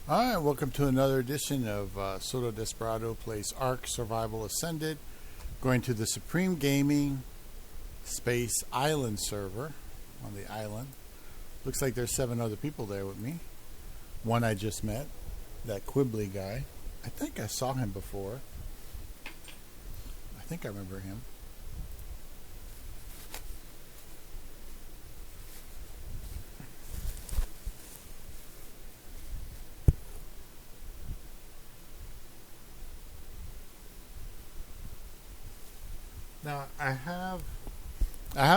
Alright, welcome to another edition of Soto Desperado plays Ark Survival Ascended. Going to the Supreme Gaming Space Island server on the island. Looks like there's 7 other people there with me. One I just met, that Quibbly guy. I think I saw him before. I think I remember him. Now I have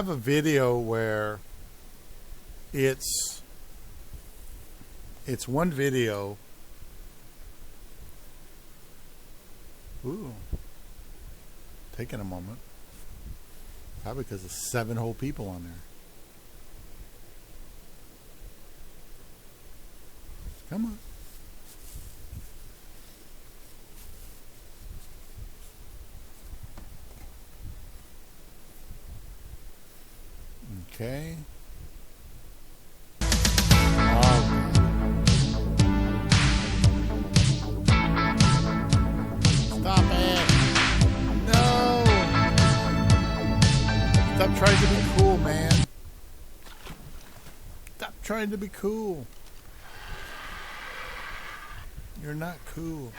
a video where it's one video. Ooh, taking a moment. Probably because there's 7 whole people on there. Come on. Okay. Stop it! No! Stop trying to be cool, man. Stop trying to be cool. You're not cool.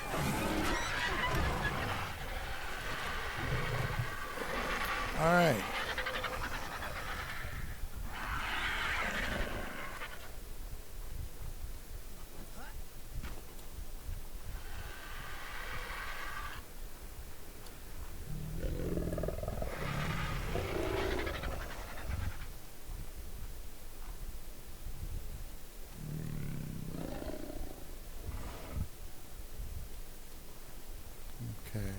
All right. Okay,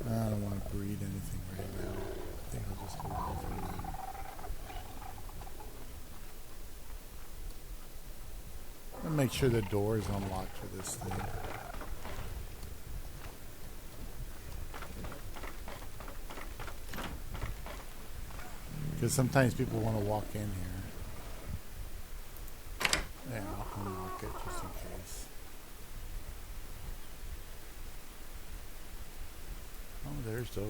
I don't want to breed anything right now. I think I'll just hold off for now. I'll make sure the door is unlocked for this thing. Because sometimes people want to walk in here. Yeah, I'll unlock it just in case. Oh, there's those.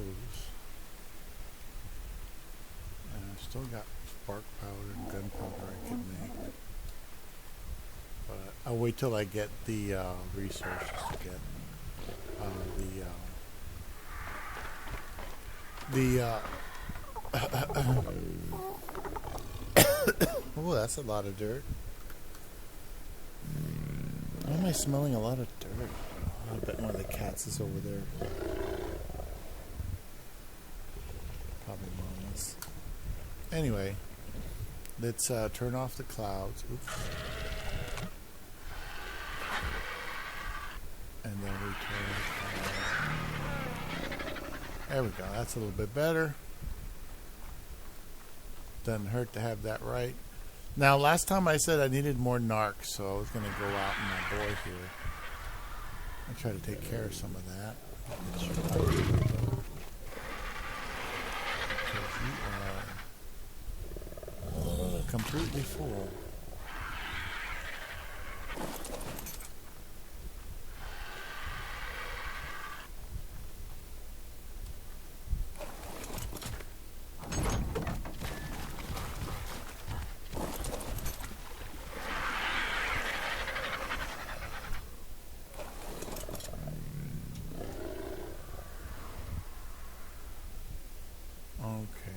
And I still got spark powder and gunpowder I can make. But I'll wait till I get the resources to get oh, that's a lot of dirt. Why am I smelling a lot of dirt? Oh, I bet one of the cats is over there. Probably moments. Anyway, let's turn off the clouds. Oops. And then we turn. There we go. That's a little bit better. Doesn't hurt to have that right. Now, last time I said I needed more narcs, so I was going to go out in my boy here and try to take care of some of that. You are completely full. Okay.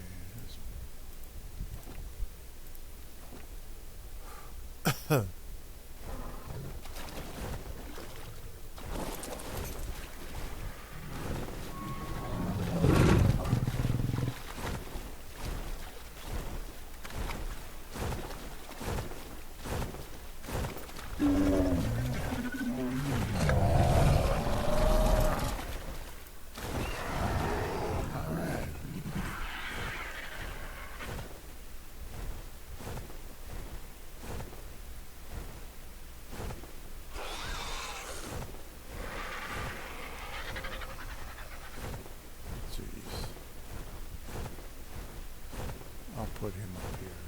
put him up here.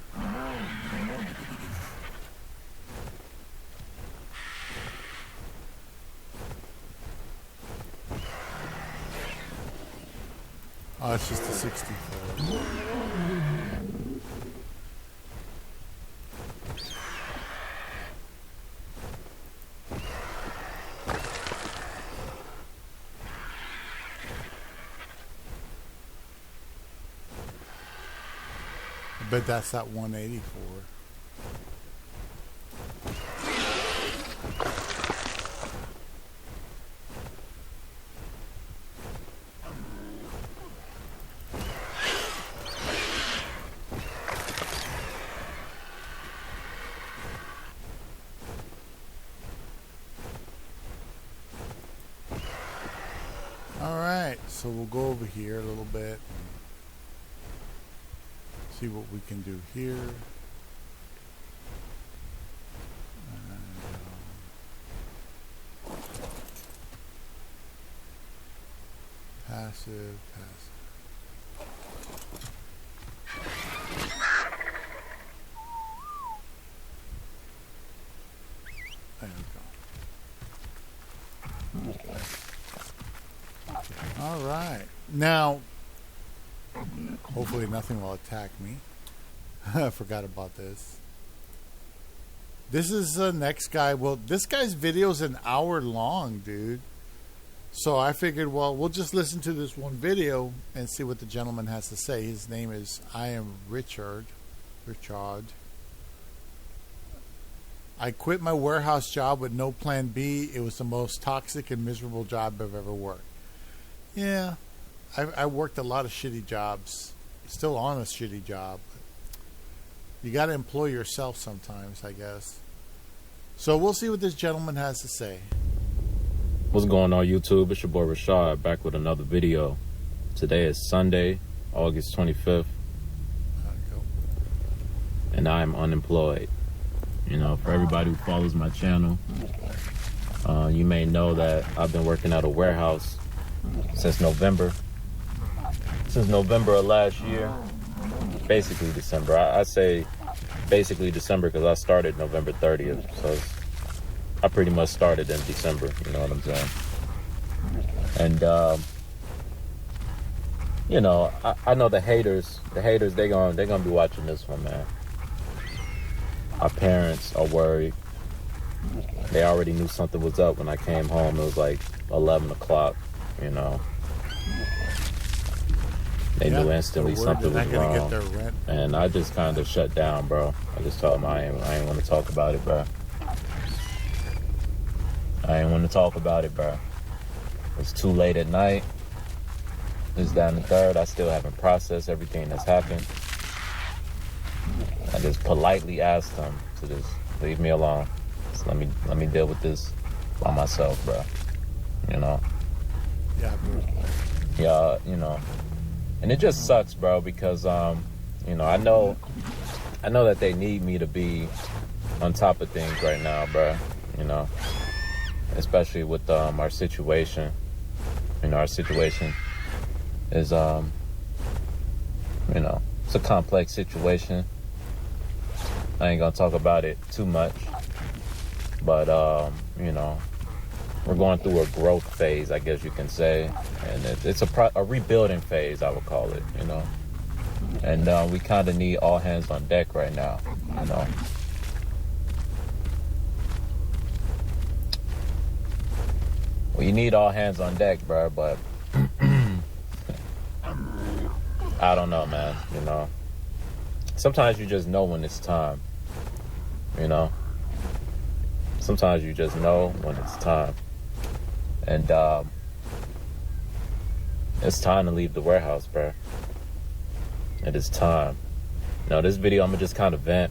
Oh, it's just a 64. I bet that's that 184. Alright, so we'll go over here a little bit and see what we can do here. Passive. There we go. All right. Now, hopefully nothing will attack me. I forgot about this. This is the next guy. Well, this guy's video is an hour long, dude. So I figured, well, we'll just listen to this one video and see what the gentleman has to say. His name is I am Richard. I quit my warehouse job with no plan B. It was the most toxic and miserable job I've ever worked. Yeah, I worked a lot of shitty jobs. Still on a shitty job. You got to employ yourself sometimes, I guess. So we'll see what this gentleman has to say. What's going on, YouTube? It's your boy Rashad back with another video. Today is Sunday, August 25th. And I am unemployed. You know, for everybody who follows my channel, you may know that I've been working at a warehouse since November of last year. Basically December. I say basically December because I started November 30th. So I pretty much started in December, you know what I'm saying? And, you know, I know the haters, they're gonna be watching this one, man. Our parents are worried. They already knew something was up when I came home. It was like 11 o'clock, you know. They knew instantly something was wrong. And I just kind of shut down, bro. I just told them I ain't want to talk about it, bro. I ain't want to talk about it, bro. It's too late at night. This, that, and the third. I still haven't processed everything that's happened. I just politely asked them to just leave me alone. Just let me deal with this by myself, bro. You know? Yeah, bro. Yeah, you know. And it just sucks, bro, because you know, I know that they need me to be on top of things right now, bro. You know, especially with our situation. You know, our situation is you know, it's a complex situation. I ain't gonna talk about it too much, but you know, we're going through a growth phase, I guess you can say, and it's a rebuilding phase, I would call it, you know. And we kind of need all hands on deck right now, you know. Well, you need all hands on deck, bro, but I don't know, man, you know. Sometimes you just know when it's time, you know. Sometimes you just know when it's time. And it's time to leave the warehouse, bro. It is time. Now, this video, I'm going to just kind of vent.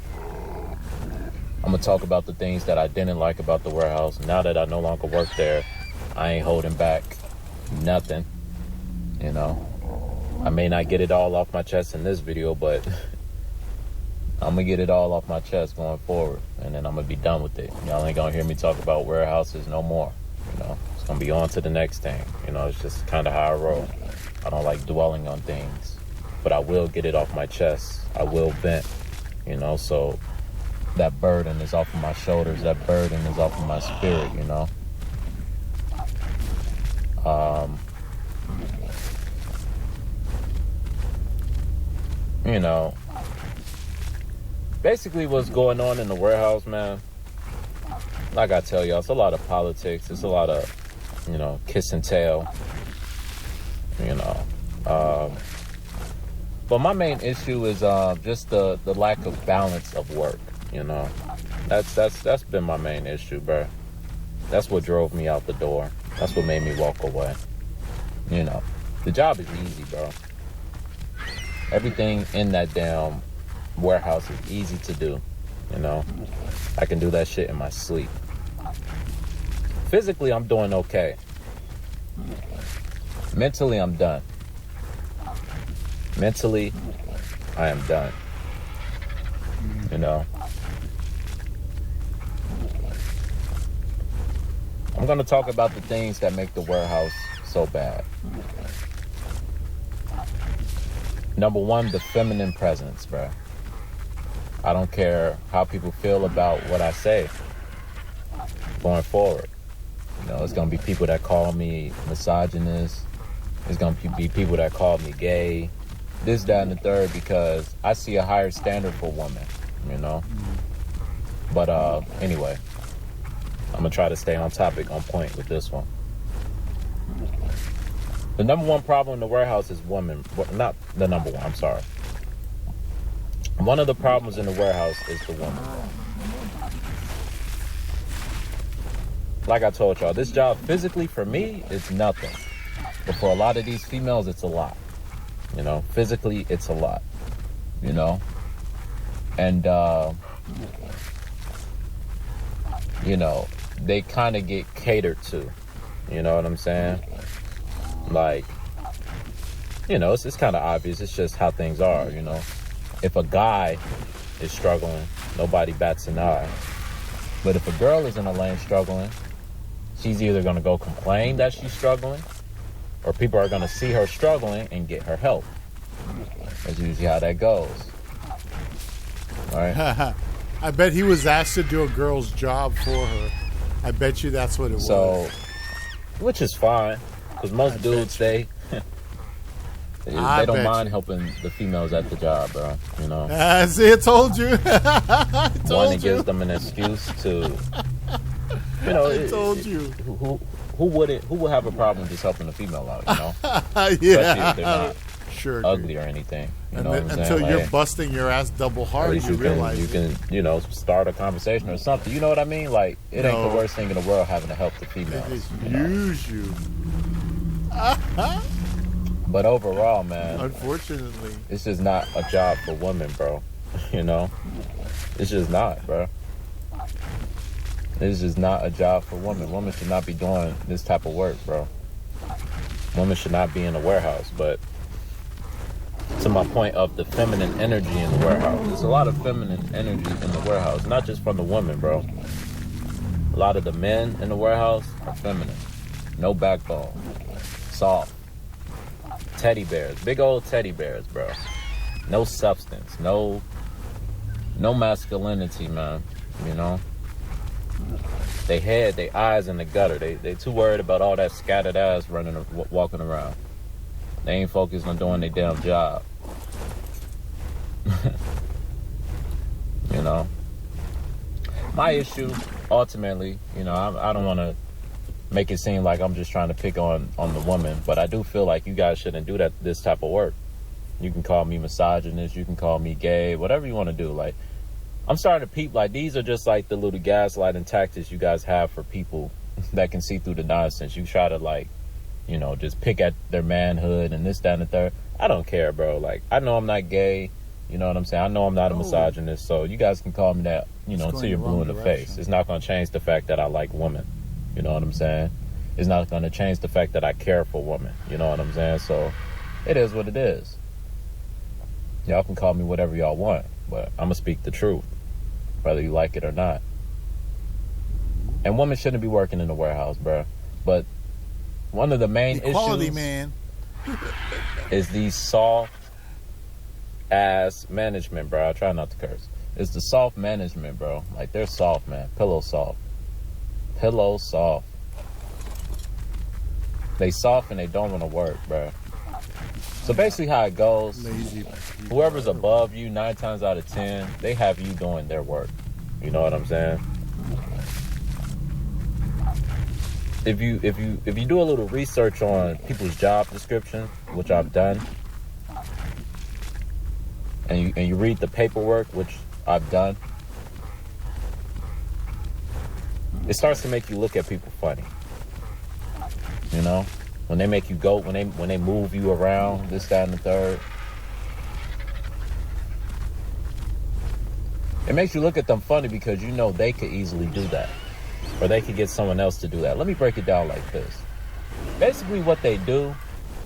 I'm going to talk about the things that I didn't like about the warehouse. Now that I no longer work there, I ain't holding back nothing, you know. I may not get it all off my chest in this video, but I'm going to get it all off my chest going forward. And then I'm going to be done with it. Y'all ain't going to hear me talk about warehouses no more, you know. It's going to be on to the next thing. You know, it's just kind of how I roll. I don't like dwelling on things. But I will get it off my chest. I will vent, you know. So that burden is off of my shoulders. That burden is off of my spirit, you know. you know, basically what's going on in the warehouse, man. Like I tell y'all, it's a lot of politics. It's a lot of, you know, kiss and tell. You know, but my main issue is just the lack of balance of work. You know, that's been my main issue, bro. That's what drove me out the door. That's what made me walk away. You know, the job is easy, bro. Everything in that damn warehouse is easy to do. You know, I can do that shit in my sleep. Physically, I'm doing okay. Mentally, I'm done. Mentally, I am done. You know, I'm going to talk about the things that make the warehouse so bad. Number one, the feminine presence, bro. I don't care how people feel about what I say going forward. You know, it's going to be people that call me misogynist. It's going to be people that call me gay. This, that, and the third, because I see a higher standard for women, you know? But anyway, I'm going to try to stay on topic, on point with this one. The number one problem in the warehouse is women. Not the number one, I'm sorry. One of the problems in the warehouse is the woman. Like I told y'all, this job physically for me is nothing. But for a lot of these females, it's a lot. You know, physically, it's a lot. You know? And, you know, they kind of get catered to. You know what I'm saying? Like, you know, it's kind of obvious. It's just how things are, you know? If a guy is struggling, nobody bats an eye. But if a girl is in a lane struggling, she's either going to go complain that she's struggling, or people are going to see her struggling and get her help. That's usually how that goes. All right? I bet he was asked to do a girl's job for her. I bet you that's what it was. So, which is fine, because most dudes, they don't mind helping the females at the job, bro. You know? See, I told you. I told One, you. it gives them an excuse to, you know. I told you. Who would have a problem just helping the female out, you know? Yeah. Especially if they're not sure, ugly or anything. You and know what I'm until saying? you're Like, busting your ass double at hard, least you realize you can, you know, start a conversation or something. You know what I mean? Like, it ain't the worst thing in the world having to help the females. They just you know? use you. But overall, man, Unfortunately. it's just not a job for women, bro. You know? It's just not, bro. It's just not a job for women. Women should not be doing this type of work, bro. Women should not be in a warehouse. But to my point of the feminine energy in the warehouse, there's a lot of feminine energy in the warehouse, not just from the women, bro. A lot of the men in the warehouse are feminine. No backbone. Soft. Teddy bears. Big old teddy bears, bro. No substance. No masculinity, man. You know? They eyes in the gutter. They too worried about all that scattered ass walking around. They ain't focused on doing their damn job. You know? My issue, ultimately, you know, I don't want to make it seem like I'm just trying to pick on the woman, but I do feel like you guys shouldn't do this type of work. You can call me misogynist, you can call me gay, whatever you want to do. Like, I'm starting to peep, like, these are just like the little gaslighting tactics you guys have for people that can see through the nonsense. You try to, like, you know, just pick at their manhood and this, that, and the third. I don't care, bro. Like, I know I'm not gay. You know what I'm saying? I know I'm not a misogynist, so you guys can call me that, you know, until you're blue in the face. It's not going to change the fact that I like women. You know what I'm saying? It's not going to change the fact that I care for women. You know what I'm saying? So, it is what it is. Y'all can call me whatever y'all want, but I'm going to speak the truth, whether you like it or not. And women shouldn't be working in the warehouse, bro. But one of the main Equality, issues man. is these soft ass management, bro. I try not to curse. It's the soft management, bro. Like, they're soft, man. Pillow soft. Pillow soft. They soft and they don't want to work, bro. So basically how it goes, Lazy. whoever's above you, 9 times out of 10, they have you doing their work. You know what I'm saying? If you do a little research on people's job description, which I've done, and you read the paperwork, which I've done, it starts to make you look at people funny. You know, when they make you go, when they move you around, this, that, and the third, it makes you look at them funny because you know they could easily do that, or they could get someone else to do that. Let me break it down like this. Basically, what they do,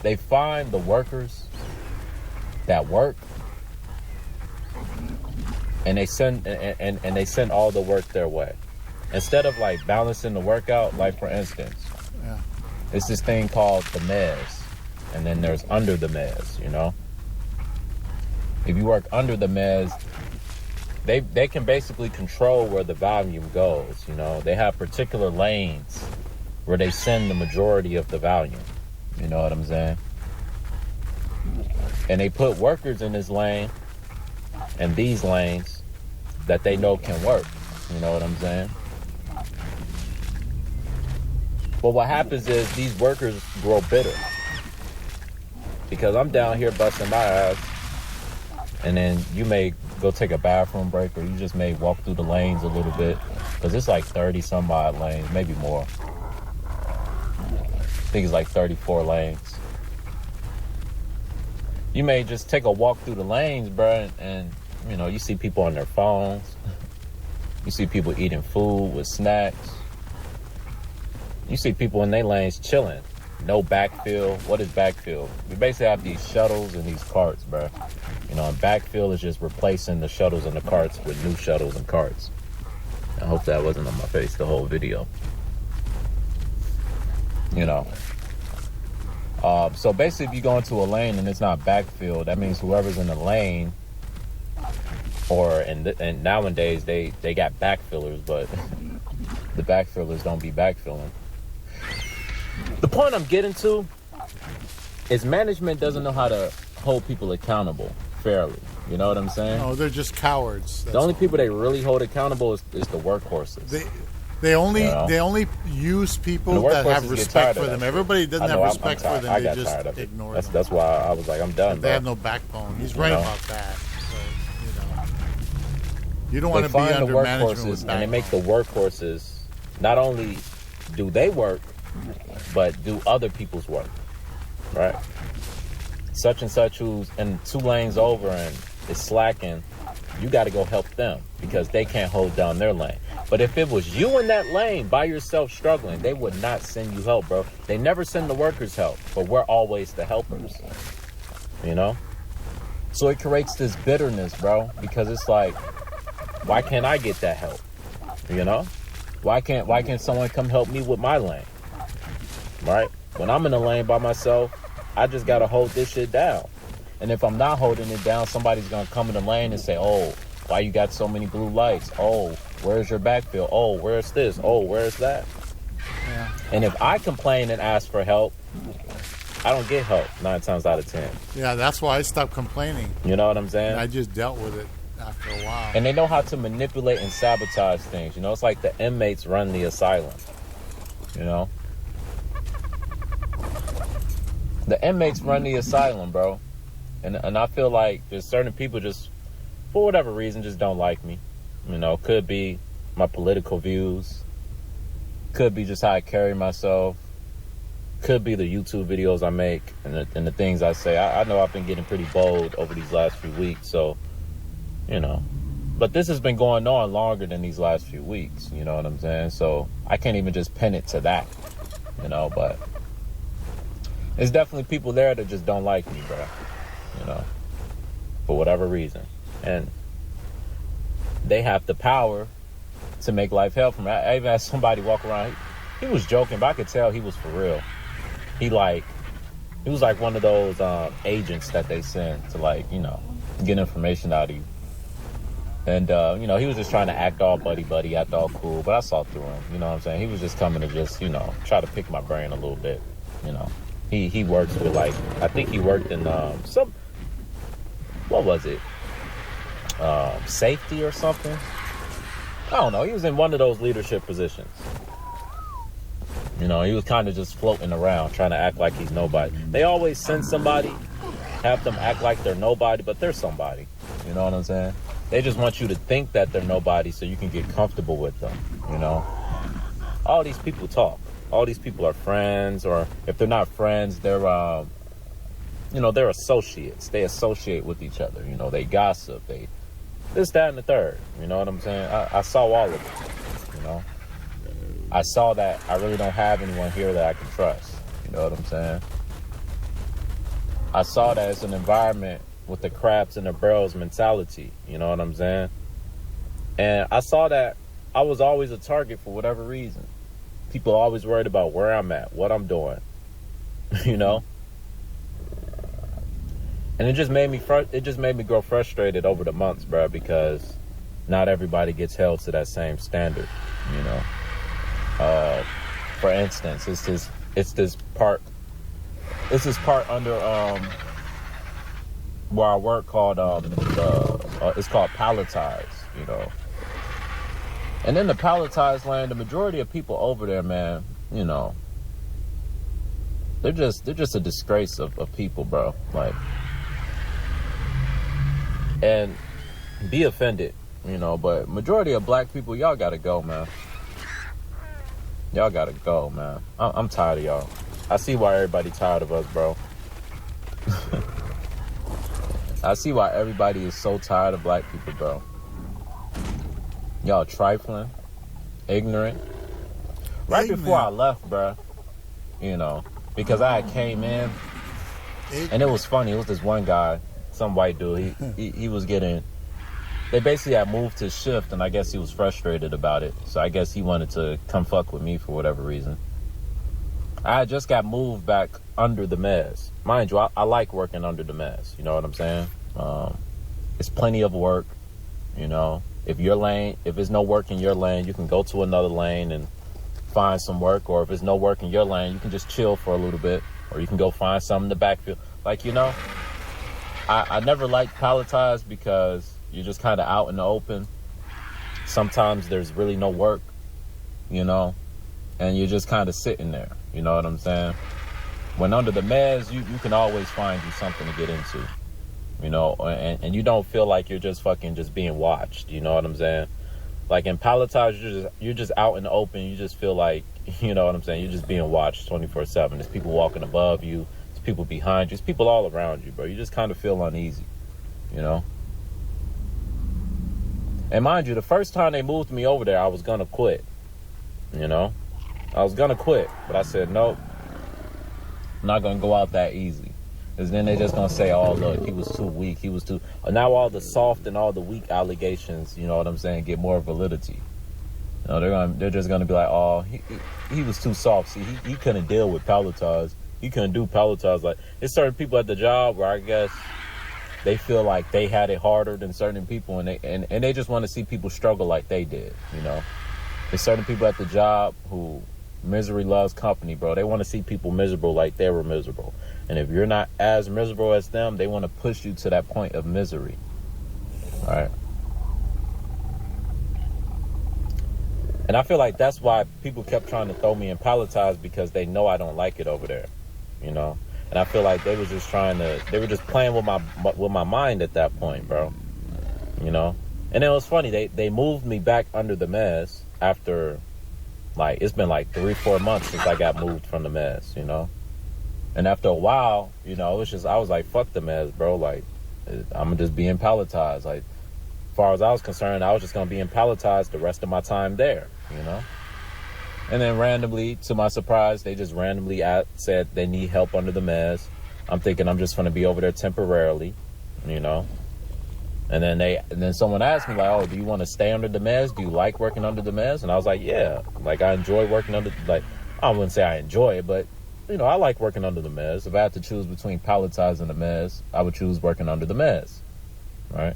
they find the workers that work, and they send and they send all the work their way. Instead of like balancing the workout, like for instance, it's this thing called the mez, and then there's under the mez. You know, if you work under the mez, they can basically control where the volume goes. You know, they have particular lanes where they send the majority of the volume. You know what I'm saying? And they put workers in this lane and these lanes that they know can work. You know what I'm saying? But what happens is these workers grow bitter. Because I'm down here busting my ass, and then you may go take a bathroom break, or you just may walk through the lanes a little bit, because it's like 30 some odd lanes, maybe more. I think it's like 34 lanes. You may just take a walk through the lanes, bro, and you know, you see people on their phones. You see people eating food with snacks. You see people in their lanes chilling. No backfill. What is backfill? We basically have these shuttles and these carts, bro. You know, and backfill is just replacing the shuttles and the carts with new shuttles and carts. I hope that wasn't on my face the whole video. You know. So basically, if you go into a lane and it's not backfilled, that means whoever's in the lane, and nowadays they got backfillers, but the backfillers don't be backfilling. The point I'm getting to is management doesn't know how to hold people accountable fairly. You know what I'm saying? Oh, they're just cowards. The only people they really hold accountable is the workhorses. They only use people that have respect for them. Everybody doesn't have respect for them. They just ignore them. That's why I was like, I'm done. They have no backbone. He's right about that. But, you don't want to be under management with backbone. And they make the workhorses, not only do they work, but do other people's work, right? Such and such who's in 2 lanes over and is slacking, you got to go help them because they can't hold down their lane. But if it was you in that lane by yourself struggling, they would not send you help, bro. They never send the workers help, but we're always the helpers, you know? So it creates this bitterness, bro, because it's like, why can't I get that help, you know? Why can't someone come help me with my lane? Right? When I'm in a lane by myself, I just got to hold this shit down. And if I'm not holding it down, somebody's going to come in the lane and say, oh, why you got so many blue lights? Oh, where's your backfill? Oh, where's this? Oh, where's that? Yeah. And if I complain and ask for help, I don't get help 9 times out of 10. Yeah, that's why I stopped complaining. You know what I'm saying? And I just dealt with it after a while. And they know how to manipulate and sabotage things. You know, it's like the inmates run the asylum. You know? The inmates run the asylum, bro. And I feel like there's certain people just, for whatever reason, just don't like me. You know, could be my political views. Could be just how I carry myself. Could be the YouTube videos I make and the things I say. I know I've been getting pretty bold over these last few weeks, so, you know. But this has been going on longer than these last few weeks, you know what I'm saying? So I can't even just pin it to that, you know, but there's definitely people there that just don't like me, bro, you know, for whatever reason. And they have the power to make life hell for me. I even had somebody walk around. He was joking, but I could tell he was for real. He was like one of those agents that they send to, like, you know, get information out of you. And, you know, he was just trying to act all buddy, act all cool. But I saw through him, you know what I'm saying? He was just coming to just, you know, try to pick my brain a little bit, you know. He works with, like, I think he worked in some, what was it? Safety or something. I don't know. He was in one of those leadership positions. You know, he was kind of just floating around trying to act like he's nobody. They always send somebody, have them act like they're nobody, but they're somebody. You know what I'm saying? They just want you to think that they're nobody so you can get comfortable with them, you know? All these people talk. All these people are friends, or if they're not friends, they're, you know, they're associates. They associate with each other. You know, they gossip. They this, that, and the third. You know what I'm saying? I saw all of it, you know? I saw that I really don't have anyone here that I can trust. You know what I'm saying? I saw that it's an environment with the crabs in the barrels mentality. You know what I'm saying? And I saw that I was always a target for whatever reason. People are always worried about where I'm at, what I'm doing, you know? And it just made me grow frustrated over the months, bro, because not everybody gets held to that same standard, you know? For instance, it's this part under where I work called it's called palletize, you know. And in the palletized land, the majority of people over there, man, you know, they're just a disgrace of people, bro. Like, and be offended, you know, but majority of black people, y'all gotta go, man. Y'all gotta go, man. I'm tired of y'all. I see why everybody tired of us, bro. I see why everybody is so tired of black people, bro. Y'all trifling, ignorant. Right before I left, bro, you know, because I came in, and it was funny. It was this one guy, some white dude. He was getting. They basically had moved his shift, and I guess he was frustrated about it. So I guess he wanted to come fuck with me for whatever reason. I just got moved back under the mez. Mind you, I like working under the mez. You know what I'm saying? It's plenty of work, you know. If there's no work in your lane, you can go to another lane and find some work. Or if there's no work in your lane, you can just chill for a little bit. Or you can go find something in the backfield. Like, you know, I never liked palletize because you're just kind of out in the open. Sometimes there's really no work, you know, and you're just kind of sitting there. You know what I'm saying? When under the mez, you can always find you something to get into. You know, and you don't feel like you're just being watched. You know what I'm saying? Like in palletize, you're just out in the open. You just feel like, you know what I'm saying? You're just being watched 24/7. There's people walking above you. There's people behind you. There's people all around you, bro. You just kind of feel uneasy, you know? And mind you, the first time they moved me over there, I was going to quit, you know? I was going to quit, but I said, nope, I'm not going to go out that easy. Because then they're just going to say, oh, look, he was too weak. He was too... Now all the soft and all the weak allegations, you know what I'm saying, get more validity. You know, they're just going to be like, oh, he was too soft. See, he couldn't deal with palletize. He couldn't do palletize. Like, there's certain people at the job where I guess they feel like they had it harder than certain people, and they just want to see people struggle like they did, you know. There's certain people at the job who misery loves company, bro. They want to see people miserable like they were miserable. And if you're not as miserable as them, they want to push you to that point of misery. All right. And I feel like that's why people kept trying to throw me in palletize, because they know I don't like it over there, you know. And I feel like they were just playing with my mind at that point, bro. You know. And it was funny. They moved me back under the mez after, like, it's been like 3-4 months since I got moved from the mez, you know. And after a while, you know, I was like, fuck the mez, bro. Like, I'm gonna just be in palletized. Like, as far as I was concerned, I was just gonna be in palletized the rest of my time there, you know. And then randomly, to my surprise, they just randomly said they need help under the mez. I'm thinking I'm just gonna be over there temporarily, you know. And then someone asked me, like, oh, do you want to stay under the mez? Do you like working under the mez? And I was like, yeah. Like, I enjoy working under, like, I wouldn't say I enjoy it, but, you know, I like working under the mez. If I had to choose between palletizing and the mez, I would choose working under the mez. Right?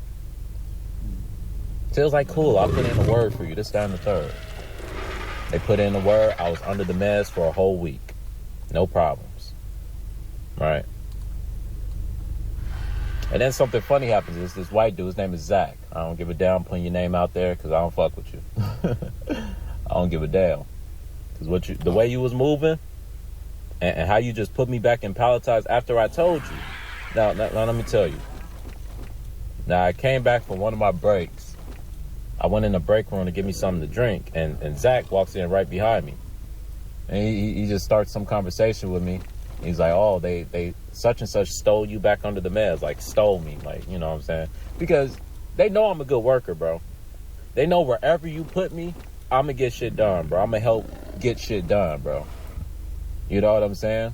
So it was like, cool, I'll put in a word for you. This, that, and the third. They put in a word. I was under the mez for a whole week. No problems. right? And then something funny happens. Is this white dude, his name is Zach. I don't give a damn putting your name out there because I don't fuck with you. I don't give a damn. Because the way you was moving and how you just put me back in palletized after I told you. Now, let me tell you. Now, I came back from one of my breaks. I went in the break room to get me something to drink. And Zach walks in right behind me. And he just starts some conversation with me. He's like, oh, they such and such stole you back under the meds. Like, stole me. Like, you know what I'm saying? Because they know I'm a good worker, bro. They know wherever you put me, I'm going to get shit done, bro. I'm going to help get shit done, bro. You know what I'm saying?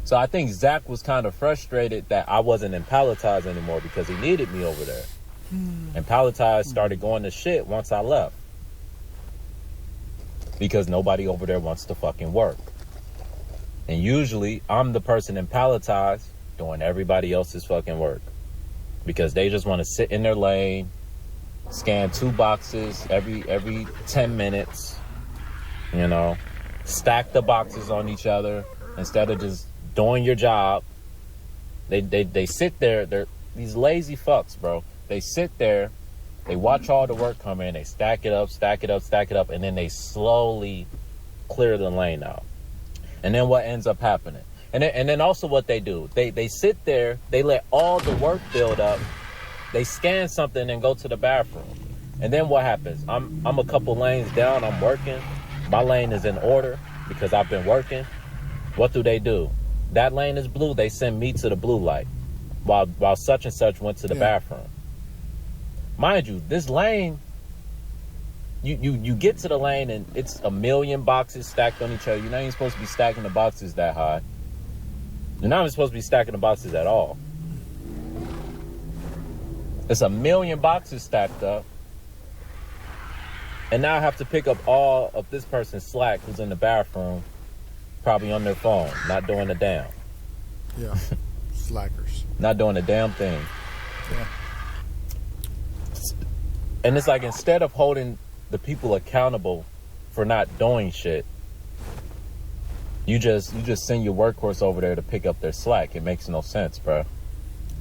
So I think Zach was kind of frustrated that I wasn't in palletized anymore because he needed me over there. And palletized started going to shit once I left. Because nobody over there wants to fucking work. And usually I'm the person in palletized doing everybody else's fucking work. Because they just want to sit in their lane, scan 2 boxes every 10 minutes, you know, stack the boxes on each other instead of just doing your job. They sit there, they're these lazy fucks, bro. They sit there, they watch all the work come in, they stack it up, and then they slowly clear the lane out. And then what ends up happening? And then also what they do, they sit there, they let all the work build up, they scan something and go to the bathroom. And then what happens? I'm a couple lanes down, I'm working. My lane is in order because I've been working. What do? That lane is blue, they send me to the blue light while such and such went to the bathroom. Mind you, this lane, you get to the lane and it's a million boxes stacked on each other. You're not even supposed to be stacking the boxes that high. You're not even supposed to be stacking the boxes at all. It's a million boxes stacked up. And now I have to pick up all of this person's slack who's in the bathroom, probably on their phone, not doing a damn. Yeah, slackers. Not doing a damn thing. Yeah. And it's like, instead of holding the people accountable for not doing shit, you just send your workhorse over there to pick up their slack. It makes no sense, bro.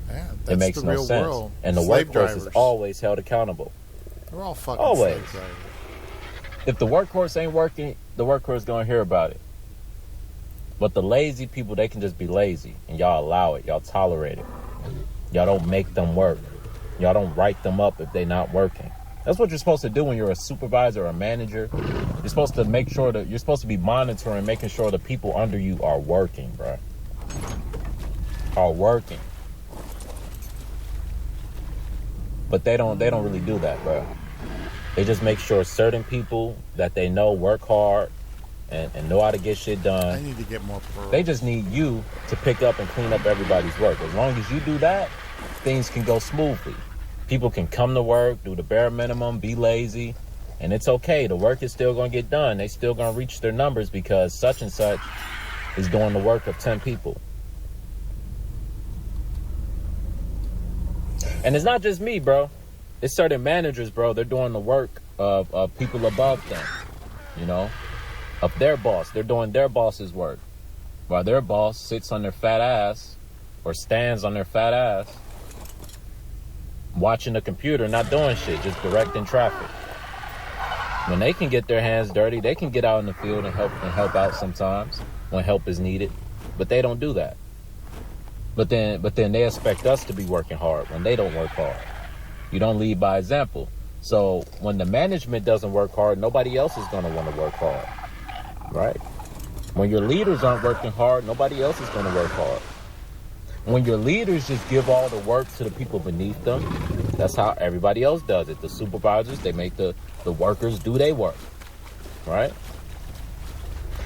Yeah, that's it makes the no real sense. world. And the Slave workhorse drivers. is always held accountable. They're all fucking Always. slave drivers. If the workhorse ain't working, the workhorse gonna hear about it. But the lazy people, they can just be lazy, and y'all allow it. Y'all tolerate it. Y'all don't make them work. Y'all don't write them up if they not working. That's what you're supposed to do when you're a supervisor or a manager. You're supposed to make sure that you're supposed to be monitoring, making sure the people under you are working, bro. Are working. But they don't really do that, bro. They just make sure certain people that they know work hard and know how to get shit done. I need to get more pearls. They just need you to pick up and clean up everybody's work. As long as you do that, things can go smoothly. People can come to work, do the bare minimum, be lazy, and it's okay. The work is still going to get done. They still going to reach their numbers because such and such is doing the work of 10 people. And it's not just me, bro. It's certain managers, bro. They're doing the work of people above them, you know, of their boss. They're doing their boss's work while their boss sits on their fat ass or stands on their fat ass watching the computer, not doing shit, just directing traffic. When they can get their hands dirty, they can get out in the field and help out sometimes when help is needed. But they don't do that. But then they expect us to be working hard when they don't work hard. You don't lead by example. So when the management doesn't work hard, nobody else is going to want to work hard. Right? When your leaders aren't working hard, nobody else is going to work hard. When your leaders just give all the work to the people beneath them, that's how everybody else does it. The supervisors, they make the workers do their work. Right?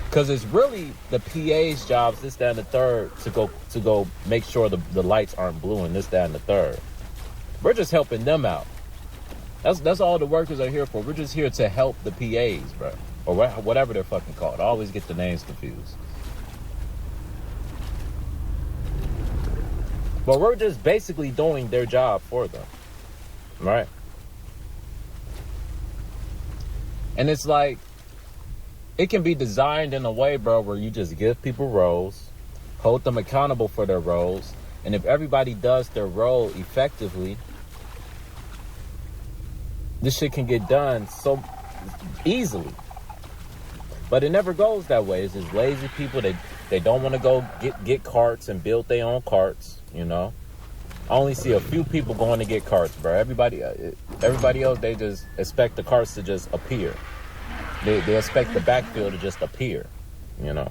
Because it's really the PA's jobs, this, that, and the third, to go make sure the lights aren't blue and this, that, and the third. We're just helping them out. That's all the workers are here for. We're just here to help the PAs, bro. Or whatever they're fucking called. I always get the names confused. But we're just basically doing their job for them. Right? And it's like, it can be designed in a way, bro, where you just give people roles. hold them accountable for their roles, and if everybody does their role effectively, this shit can get done so easily. But it never goes that way. It's just lazy people. They don't want to go get carts and build their own carts, you know. I only see a few people going to get carts, bro. Everybody else, they just expect the carts to just appear. They expect the backfill to just appear, you know.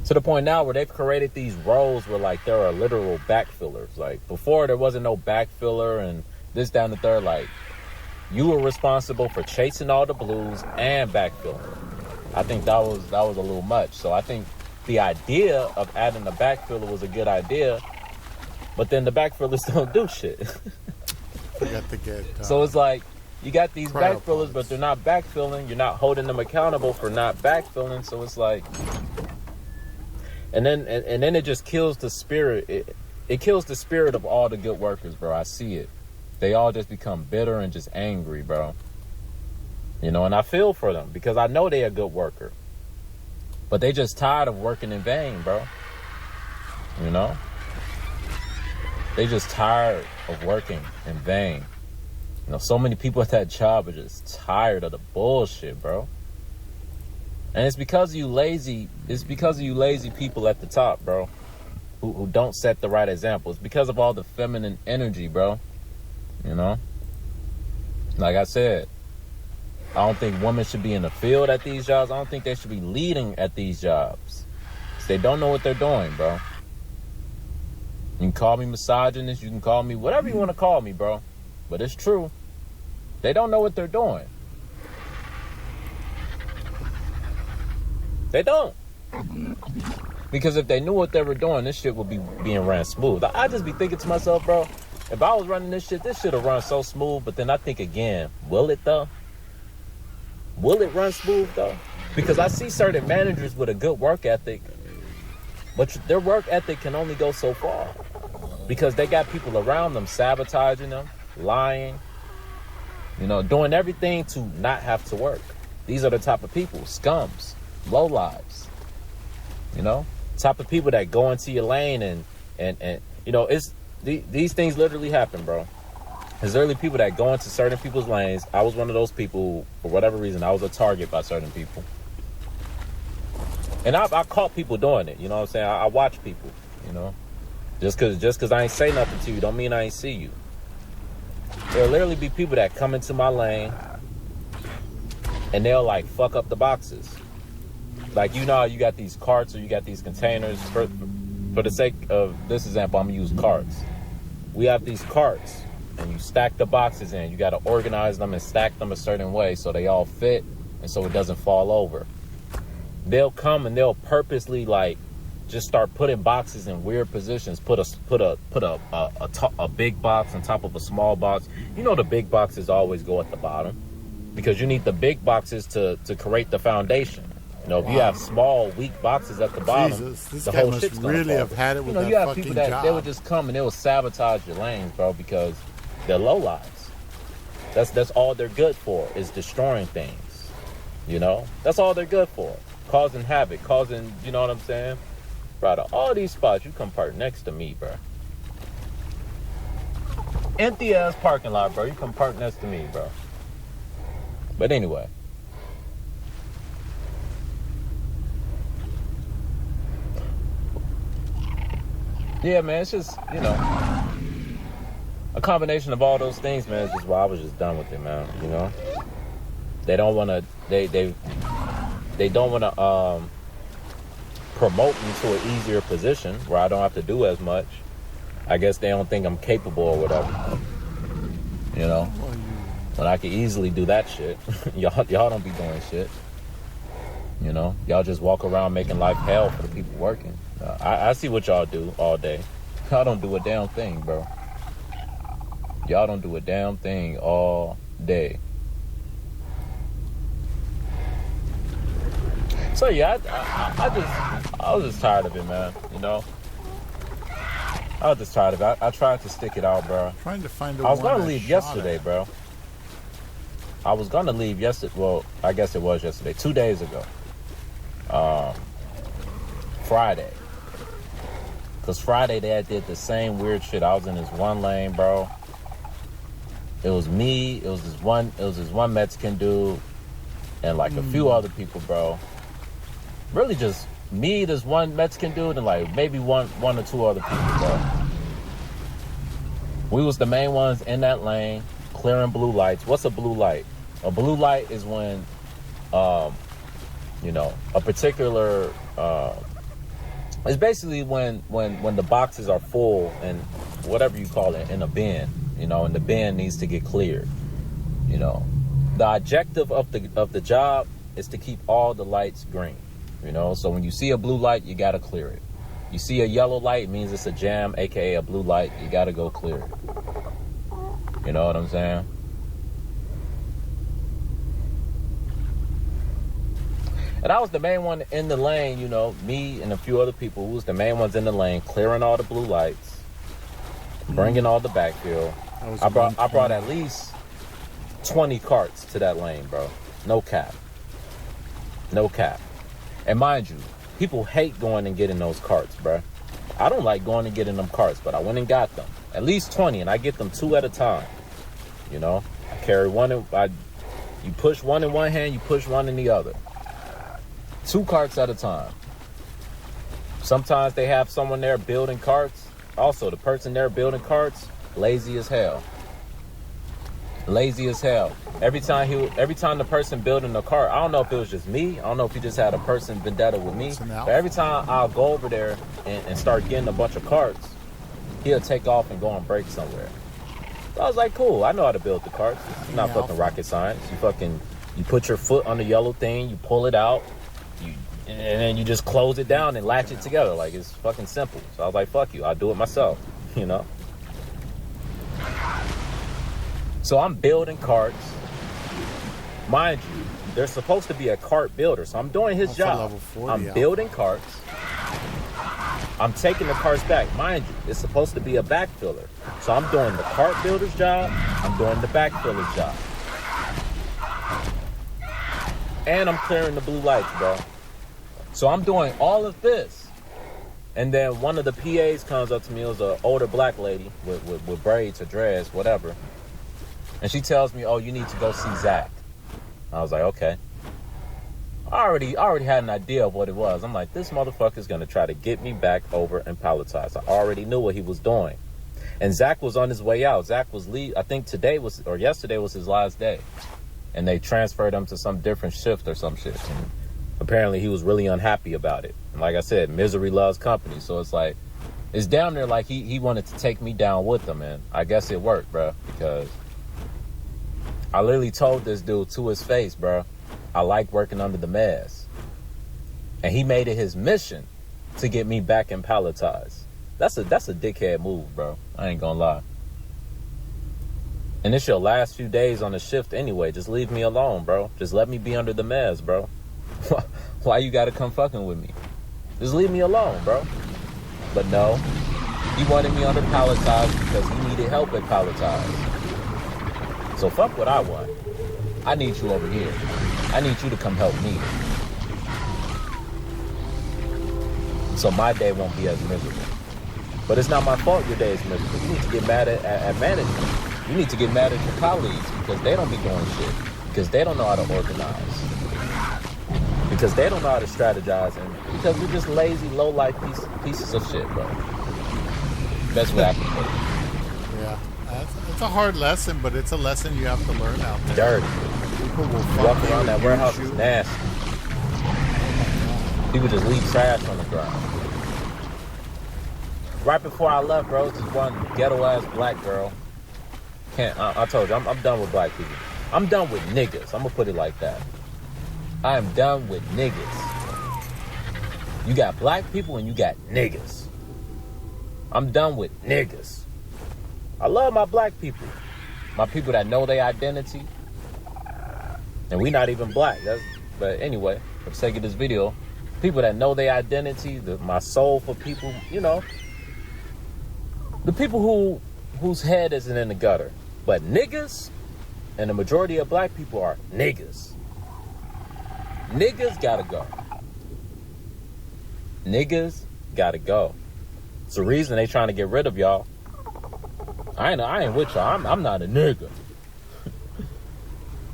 To the point now where they've created these roles where, like, there are literal backfillers. Like, before there wasn't no backfiller and this, down, the third. Like, you were responsible for chasing all the blues and backfilling. I think that was a little much. So I think the idea of adding a backfiller was a good idea, but then the backfillers don't do shit. You got to get. So it's like, you got these cryopods. backfillers, but they're not backfilling. You're not holding them accountable for not backfilling. So it's like, and then it just kills the spirit. It kills the spirit of all the good workers, bro. I see it. They all just become bitter and just angry, bro. You know, and I feel for them because I know they're a good worker. But they just tired of working in vain, bro. You know? They just tired of working in vain. You know, so many people at that job are just tired of the bullshit, bro. And it's because of you lazy. It's because of you lazy people at the top, bro, who don't set the right example. It's because of all the feminine energy, bro. You know? Like I said, I don't think women should be in the field at these jobs. I don't think they should be leading at these jobs. They don't know what they're doing, bro. You can call me misogynist. You can call me whatever you want to call me, bro. But it's true. They don't know what they're doing. They don't. Because if they knew what they were doing, this shit would be being ran smooth. I just be thinking to myself, bro, if I was running this shit will run so smooth. But then I think again, will it though? Will it run smooth though? Because I see certain managers with a good work ethic, but their work ethic can only go so far. Because they got people around them sabotaging them, lying, you know, doing everything to not have to work. These are the type of people, scums, lowlives, you know, type of people that go into your lane and you know, these things literally happen, bro. There's literally people that go into certain people's lanes. I was one of those people, for whatever reason, I was a target by certain people. And I caught people doing it, you know what I'm saying? I watch people, you know. Just cause I ain't say nothing to you don't mean I ain't see you. There'll literally be people that come into my lane and they'll like fuck up the boxes. Like, you know how you got these carts or you got these containers. For the sake of this example, I'm gonna use carts. We have these carts and you stack the boxes in. You gotta organize them and stack them a certain way so they all fit and so it doesn't fall over. They'll come and they'll purposely like just start putting boxes in weird positions. Put a big box on top of a small box. You know the big boxes always go at the bottom because you need the big boxes to create the foundation. You know, if you have small, weak boxes at the bottom, this the guy whole must shit's gonna really fall. have had it with you that have fucking people that job. they would just come and they will sabotage your lanes, bro, because they're low lives. That's all they're good for is destroying things. You know, that's all they're good for, causing havoc, causing. You know what I'm saying? Bro, all these spots, you come park next to me, bro. Empty ass parking lot, bro. You come park next to me, bro. But anyway. Yeah, man, it's just, you know, a combination of all those things, man, is just why I was just done with it, man, you know? They don't want to, they don't want to, promote me to an easier position where I don't have to do as much. I guess they don't think I'm capable or whatever. You know? When I could easily do that shit. Y'all don't be doing shit. You know? Y'all just walk around making life hell for the people working. I see what y'all do all day. Y'all don't do a damn thing, bro. Y'all don't do a damn thing all day. So yeah, I was just tired of it, man. You know, I was just tired of it. I tried to stick it out, bro. Trying to find I was gonna leave yesterday, bro. I was gonna leave yesterday. Well, I guess it was yesterday, 2 days ago. For Friday. Because Friday they did the same weird shit. I was in this one lane, bro. It was me, it was this one Mexican dude, and like a few other people, bro. Really just me, this one Mexican dude, and like maybe one or two other people, bro. We was the main ones in that lane, clearing blue lights. What's a blue light? A blue light is when, you know, a particular, it's basically when the boxes are full and whatever you call it in a bin, you know, and the bin needs to get cleared. You know, the objective of the job is to keep all the lights green. You know, so when you see a blue light, you gotta clear it. You see a yellow light, it means it's a jam, aka a blue light. You gotta go clear it. You know what I'm saying? And I was the main one in the lane, you know, me and a few other people who was the main ones in the lane, clearing all the blue lights, bringing all the backfill. I brought at least 20 carts to that lane, bro. No cap. No cap. And mind you, people hate going and getting those carts, bro. I don't like going and getting them carts, but I went and got them. At least 20, and I get them 2 at a time. You know, I carry one, you push one in one hand, you push one in the other. 2 carts at a time. Sometimes they have someone there building carts. Also, the person there building carts, lazy as hell. Lazy as hell. Every time the person building the cart, I don't know if it was just me. I don't know if he just had a person vendetta with me. But every time I'll go over there and start getting a bunch of carts, he'll take off and go and break somewhere. So I was like, cool, I know how to build the carts. It's not fucking rocket science. You put your foot on the yellow thing, you pull it out, and then you just close it down and latch it together. Like, it's fucking simple. So I was like, fuck you, I'll do it myself, you know? So I'm building carts. Mind you, there's supposed to be a cart builder. So I'm doing his job. Level 40, I'm building carts. I'm taking the carts back. Mind you, it's supposed to be a backfiller. So I'm doing the cart builder's job. I'm doing the backfiller's job. And I'm clearing the blue lights, bro. So I'm doing all of this. And then one of the PAs comes up to me. It was an older black lady with braids or dreads, whatever. And she tells me, oh, you need to go see Zach. I was like, okay. I already had an idea of what it was. I'm like, this motherfucker's going to try to get me back over and palletize. I already knew what he was doing. And Zach was on his way out. Zach was I think yesterday was his last day. And they transferred him to some different shift or some shit. And apparently he was really unhappy about it. And like I said, misery loves company. So it's like, it's down there like he wanted to take me down with him. And I guess it worked, bro. Because I literally told this dude to his face, bro, I like working under the mess. And he made it his mission to get me back in palletize. That's a dickhead move, bro. I ain't gonna lie. And it's your last few days on the shift anyway. Just leave me alone, bro. Just let me be under the mess, bro. Why you gotta come fucking with me? Just leave me alone, bro. But no, he wanted me under palletize because he needed help at palletize. So fuck what I want. I need you over here. I need you to come help me. So my day won't be as miserable. But it's not my fault your day is miserable. You need to get mad at management. You need to get mad at your colleagues because they don't be doing shit. Because they don't know how to organize. Because they don't know how to strategize. And because we're just lazy, low-life pieces of shit, bro. Best way I can put it. Yeah. It's a hard lesson, but it's a lesson you have to learn out there. Dirty. People will walk around that warehouse is nasty. People just leave trash on the ground. Right before I left, bro, this one ghetto-ass black girl. I told you, I'm done with black people. I'm done with niggas. I'm going to put it like that. I am done with niggas. You got black people and you got niggas. I'm done with niggas. I love my black people. My people that know their identity. And we not even black. But anyway, for the sake of this video, people that know their identity, my soul for people, you know. The people whose head isn't in the gutter. But niggas, and the majority of black people are niggas. Niggas gotta go. Niggas gotta go. It's the reason they trying to get rid of y'all. I ain't with y'all. I'm not a nigga.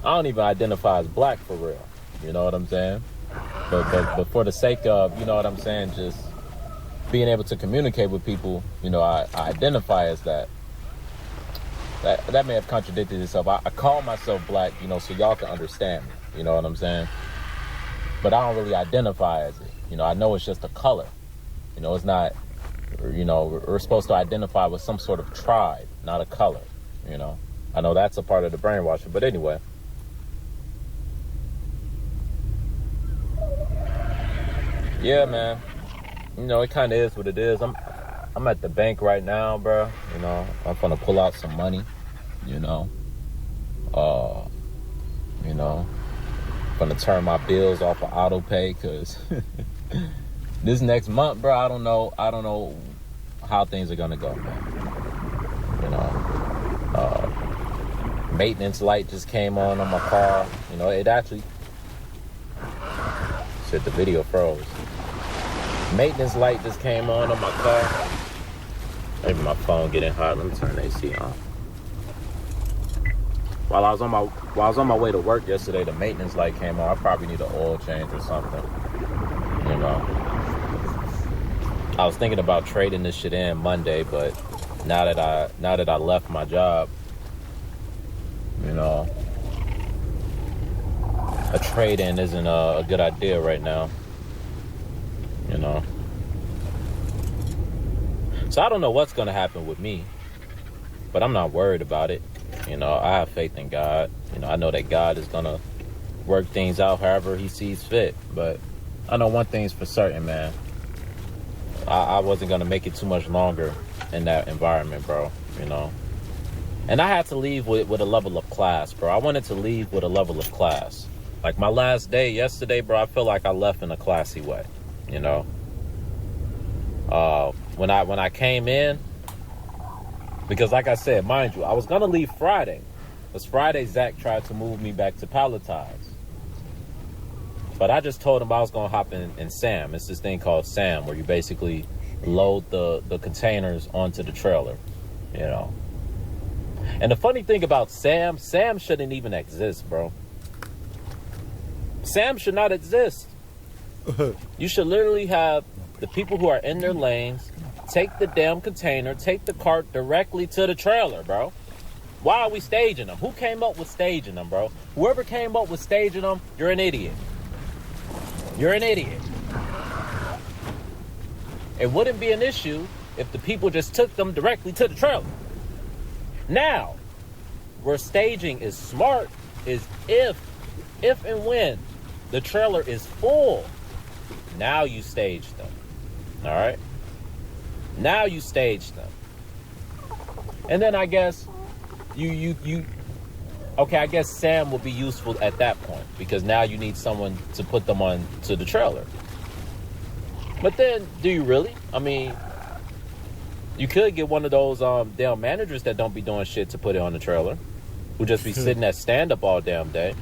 I don't even identify as black for real. You know what I'm saying? But for the sake of, you know what I'm saying, just being able to communicate with people, you know, I identify as that. That may have contradicted itself. I call myself black, you know, so y'all can understand me. You know what I'm saying? But I don't really identify as it. You know, I know it's just a color. You know, it's not, you know, we're supposed to identify with some sort of tribe, not a color, you know. I know that's a part of the brainwashing, but anyway. Yeah, man. You know, it kind of is what it is. I'm at the bank right now, bro. You know, I'm gonna pull out some money, you know. You know, gonna turn my bills off of auto pay, cause this next month, bro, I don't know how things are gonna go, man. You know, maintenance light just came on my car. You know, it actually said the video froze. Maintenance light just came on my car. Maybe my phone getting hot. Let me turn the AC on. While I was on my way to work yesterday, the maintenance light came on. I probably need an oil change or something. You know, I was thinking about trading this shit in Monday, but now that I left my job, you know, a trade-in isn't a good idea right now. You know, so I don't know what's gonna happen with me, but I'm not worried about it. You know, I have faith in God. You know, I know that God is gonna work things out however He sees fit. But I know one thing's for certain, man. I wasn't gonna make it too much longer in that environment, bro. You know, and I had to leave with a level of class, bro. I wanted to leave with a level of class. Like my last day yesterday, bro, I feel like I left in a classy way. You know, when I came in, because like I said, mind you, I was gonna leave Friday, because Friday Zach tried to move me back to Palletized, but I just told him I was gonna hop in Sam. It's this thing called Sam, where you basically load the containers onto the trailer. You know, and the funny thing about Sam shouldn't even exist, bro. Sam should not exist. You should literally have the people who are in their lanes take the damn container, take the cart directly to the trailer, bro. Why are we staging them? Who came up with staging them, bro? Whoever came up with staging them, you're an idiot. You're an idiot. It wouldn't be an issue if the people just took them directly to the trailer. Now, where staging is smart is if and when the trailer is full. Now you stage them. All right? Now you stage them. And then I guess okay, I guess Sam will be useful at that point, because now you need someone to put them on to the trailer. But then, do you really? I mean, you could get one of those damn managers that don't be doing shit to put it on the trailer, who just be sitting at stand-up all damn day.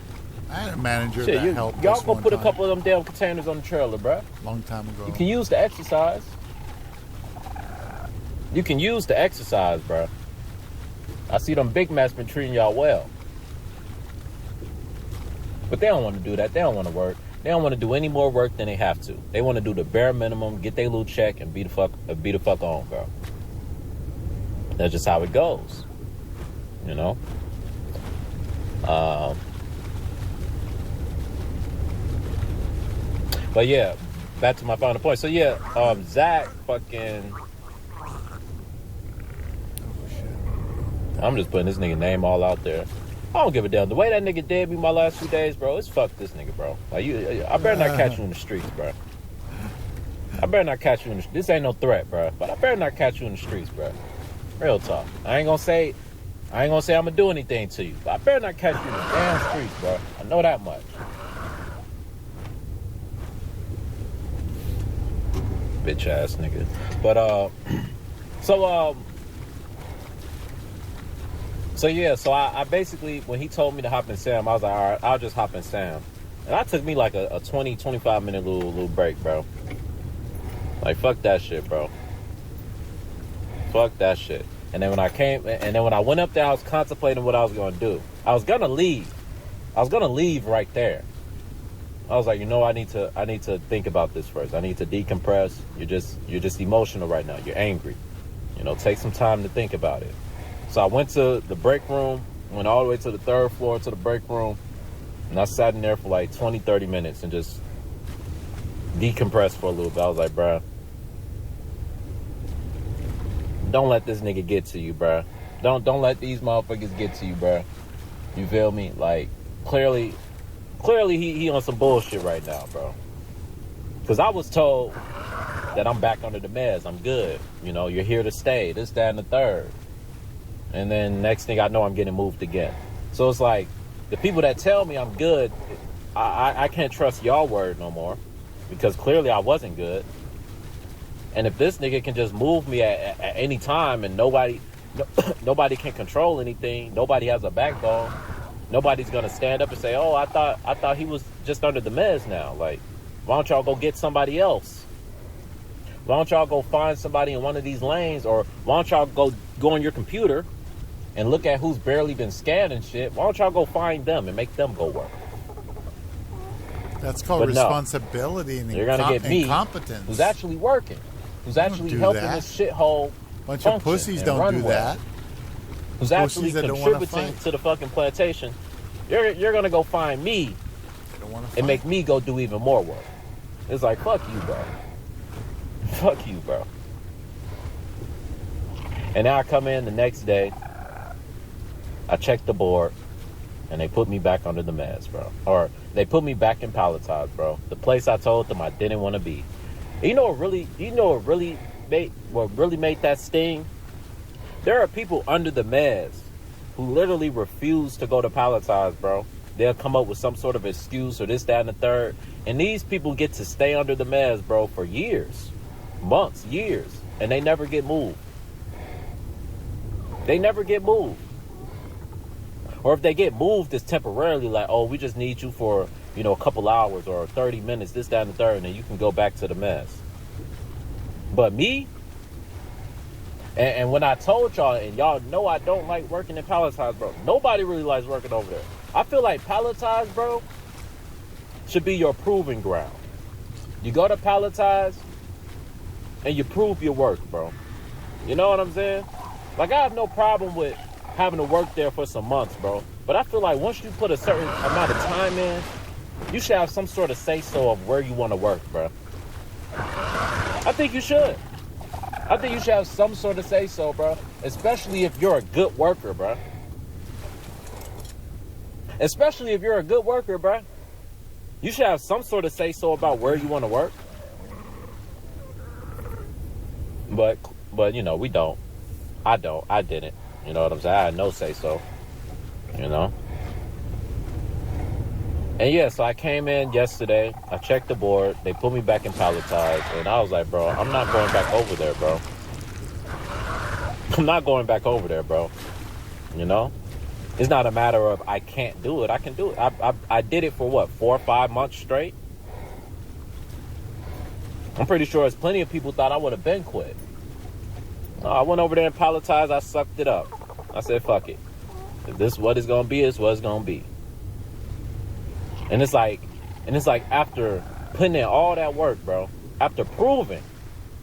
I had a manager that helped y'all us go one put time. a couple of them damn containers on the trailer, bro. Long time ago. You can use the exercise. You can use the exercise, bro. I see them big mats been treating y'all well. But they don't want to do that. They don't want to work. They don't want to do any more work than they have to. They want to do the bare minimum, get their little check, and be the fuck on, bro. That's just how it goes. You know? But yeah, back to my final point. So yeah, Zach fucking... I'm just putting this nigga name all out there. I don't give a damn. The way that nigga did me my last few days, bro, it's fuck this nigga, bro. Like I better not catch you in the streets, bro. I better not catch you in the streets. This ain't no threat, bro. But I better not catch you in the streets, bro. Real talk. I ain't gonna say I'm gonna do anything to you. But I better not catch you in the damn streets, bro. I know that much. Bitch ass nigga. But So I basically, when he told me to hop in Sam, I was like, all right, I'll just hop in Sam. And that took me like a 20, 25 minute little break, bro. Like, fuck that shit, bro. Fuck that shit. And then when I went up there, I was contemplating what I was going to do. I was going to leave. I was going to leave right there. I was like, I need to think about this first. I need to decompress. You're just emotional right now. You're angry. Take some time to think about it. So I went to the break room, went all the way to the third floor to the break room, and I sat in there for like 20, 30 minutes and just decompressed for a little bit. I was like, bruh, don't let this nigga get to you, bruh. Don't let these motherfuckers get to you, bruh. You feel me? Like, clearly he on some bullshit right now, bro. Because I was told that I'm back under the meds. I'm good. You're here to stay. This, that, and the third. And then next thing I know, I'm getting moved again. So it's like, the people that tell me I'm good, I can't trust y'all word no more. Because clearly I wasn't good. And if this nigga can just move me at any time and nobody can control anything, nobody has a backbone, nobody's gonna stand up and say, oh, I thought he was just under the meds now. Like, why don't y'all go get somebody else? Why don't y'all go find somebody in one of these lanes? Or why don't y'all go on your computer and look at who's barely been scanned and shit? Why don't y'all go find them and make them go work? That's called responsibility and you're gonna get me, incompetence. Who's actually working, who's actually helping this shithole. Bunch of pussies don't do that. Who's actually contributing to the fucking plantation. You're gonna go find me and make me go do even more work. It's like, fuck you, bro. Fuck you, bro. And now I come in the next day, I check the board, and they put me back under the meds, bro. Or they put me back in palletized, bro. The place I told them I didn't want to be. And what really made that sting? There are people under the meds who literally refuse to go to palletized, bro. They'll come up with some sort of excuse or this, that, and the third. And these people get to stay under the meds, bro, for years. Months, years. And they never get moved. They never get moved. Or if they get moved, it's temporarily like, oh, we just need you for, a couple hours or 30 minutes, this, that, and the third, and then you can go back to the mess. But me, and when I told y'all, and y'all know I don't like working in palletized, bro. Nobody really likes working over there. I feel like palletized, bro, should be your proving ground. You go to palletized, and you prove your work, bro. You know what I'm saying? Like, I have no problem with having to work there for some months, bro. But I feel like once you put a certain amount of time in, you should have some sort of say-so of where you want to work, bro. I think you should. I think you should have some sort of say-so, bro. Especially if you're a good worker, bro. Especially if you're a good worker, bro. You should have some sort of say-so about where you want to work. But we don't. I don't. I didn't. You know what I'm saying? I had no say-so. And yeah, so I came in yesterday. I checked the board. They put me back in palletized. And I was like, bro, I'm not going back over there, bro. I'm not going back over there, bro. It's not a matter of I can't do it. I can do it. I did it for 4 or 5 months straight. I'm pretty sure there's plenty of people thought I would have been quit. No, I went over there and palletized. I sucked it up. I said, fuck it. If this is what it's going to be, it's what it's going to be. And it's like after putting in all that work, bro, after proving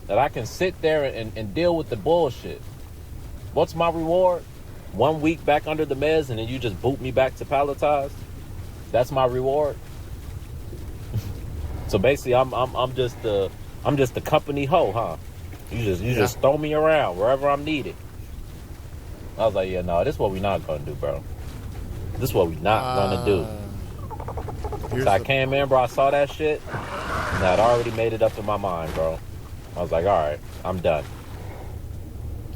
that I can sit there and deal with the bullshit, what's my reward? 1 week back under the meds and then you just boot me back to palletized? That's my reward? So basically I'm just the company hoe, huh? You just throw me around wherever I'm needed. I was like, yeah, no, this is what we not gonna do, bro. This is what we not gonna do. So I came in, bro, I saw that shit, and I'd already made it up in my mind, bro. I was like, all right, I'm done.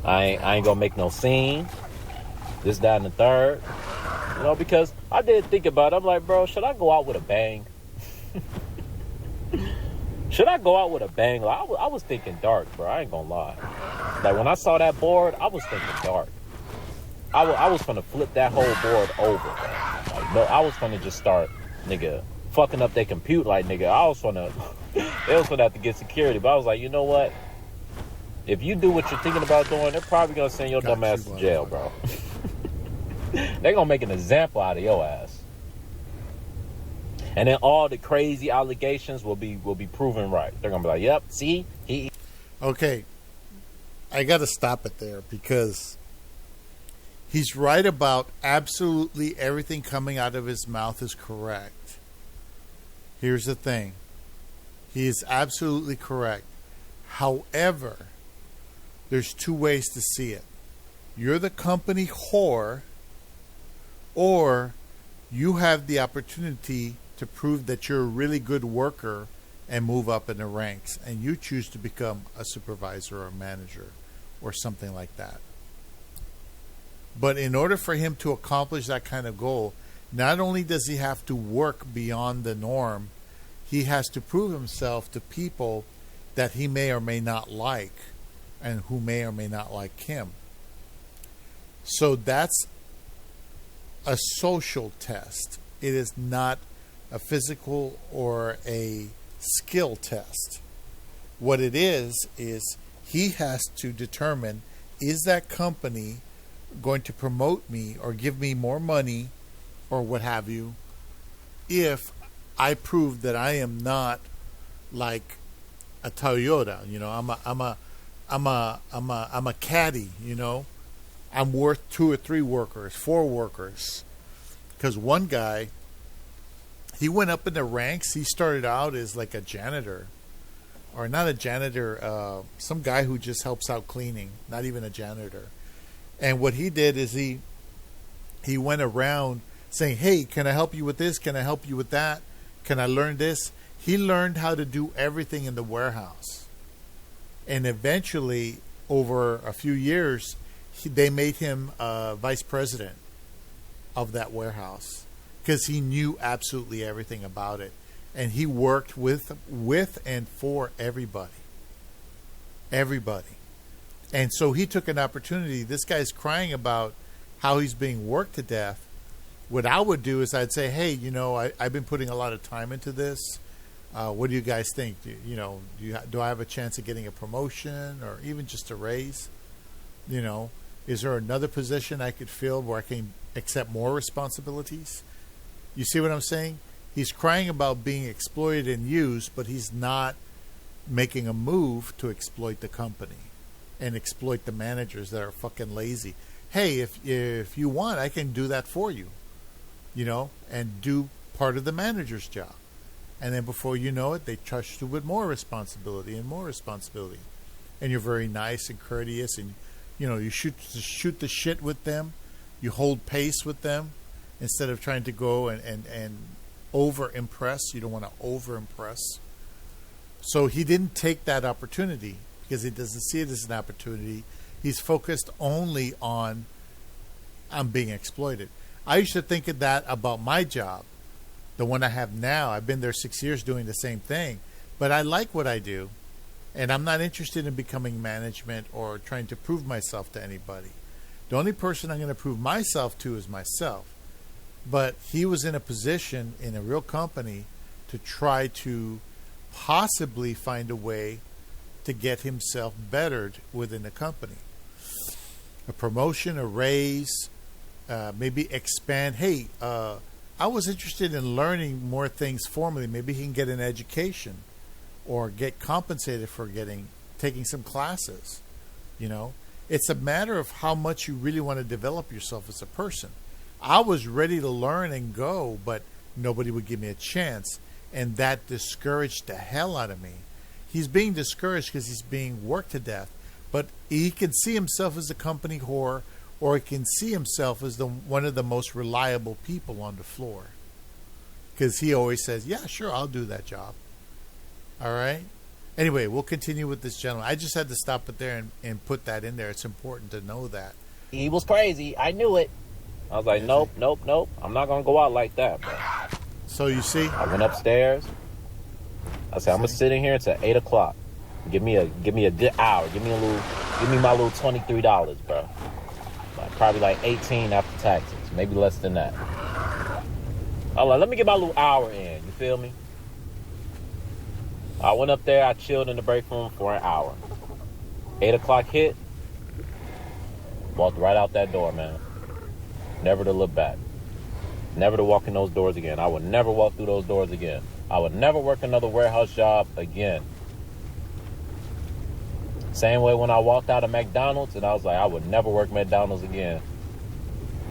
I ain't gonna make no scene. This, that, and the third. Because I did think about it. I'm like, bro, should I go out with a bang? Should I go out with a bang? Like, I was thinking dark, bro. I ain't gonna lie. Like, when I saw that board, I was thinking dark. I was gonna flip that whole board over, bro. Like, no, I was gonna just start, nigga, fucking up their compute. Like, nigga, I was gonna, they was gonna have to get security. But I was like, you know what? If you do what you're thinking about doing, they're probably gonna send your dumb ass to jail, bro. They're gonna make an example out of your ass. And then all the crazy allegations will be proven right. They're gonna be like, yep, see, he. Okay, I got to stop it there because he's right about absolutely everything coming out of his mouth is correct. Here's the thing. He is absolutely correct. However, there's two ways to see it. You're the company whore, or you have the opportunity to prove that you're a really good worker and move up in the ranks, and you choose to become a supervisor or a manager or something like that. But in order for him to accomplish that kind of goal, not only does he have to work beyond the norm, he has to prove himself to people that he may or may not like and who may or may not like him. So that's a social test. It is not a physical or a skill test. What it is he has to determine, is that company going to promote me or give me more money or what have you if I prove that I am not like a Toyota. You know, I'm a caddy, you know. I'm worth 2 or 3 workers, 4 workers. Because one guy, he went up in the ranks. He started out as like a janitor. Or not a janitor, some guy who just helps out cleaning. Not even a janitor. And what he did is he went around saying, hey, can I help you with this? Can I help you with that? Can I learn this? He learned how to do everything in the warehouse. And eventually, over a few years, they made him vice president of that warehouse because he knew absolutely everything about it. And he worked with and for everybody. Everybody. And so he took an opportunity. This guy's crying about how he's being worked to death. What I would do is I'd say, hey, you know, I've been putting a lot of time into this. What do you guys think? Do I have a chance of getting a promotion or even just a raise? You know, is there another position I could fill where I can accept more responsibilities? You see what I'm saying? He's crying about being exploited and used, but he's not making a move to exploit the company and exploit the managers that are fucking lazy. Hey, if you want, I can do that for you, you know, and do part of the manager's job. And then before you know it, they trust you with more responsibility and more responsibility. And you're very nice and courteous, and you know, you shoot the shit with them. You hold pace with them instead of trying to go and over impress. You don't want to over impress. So he didn't take that opportunity because he doesn't see it as an opportunity. He's focused only on I'm being exploited. I used to think of that about my job, the one I have now. I've been there 6 years doing the same thing, but I like what I do, and I'm not interested in becoming management or trying to prove myself to anybody. The only person I'm going to prove myself to is myself. But he was in a position in a real company to try to possibly find a way to get himself bettered within the company. A promotion, a raise, maybe expand. Hey, I was interested in learning more things formally. Maybe he can get an education or get compensated for taking some classes. You know, it's a matter of how much you really want to develop yourself as a person. I was ready to learn and go, but nobody would give me a chance. And that discouraged the hell out of me. He's being discouraged because he's being worked to death. But he can see himself as a company whore, or he can see himself as one of the most reliable people on the floor. Because he always says, yeah, sure, I'll do that job. All right? Anyway, we'll continue with this gentleman. I just had to stop it there and put that in there. It's important to know that. He was crazy. I knew it. I was like, nope. I'm not going to go out like that, bro. So you see? I went upstairs. I said, I'm going to sit in here until 8 o'clock. Give me a good hour. Give me my little $23, bro. Probably like 18 after taxes. Maybe less than that. I'm like, let me get my little hour in. You feel me? I went up there, I chilled in the break room for an hour. 8 o'clock hit, walked right out that door, man. Never to look back. Never to walk in those doors again. I would never walk through those doors again. I would never work another warehouse job again. Same way when I walked out of McDonald's and I was like, I would never work McDonald's again.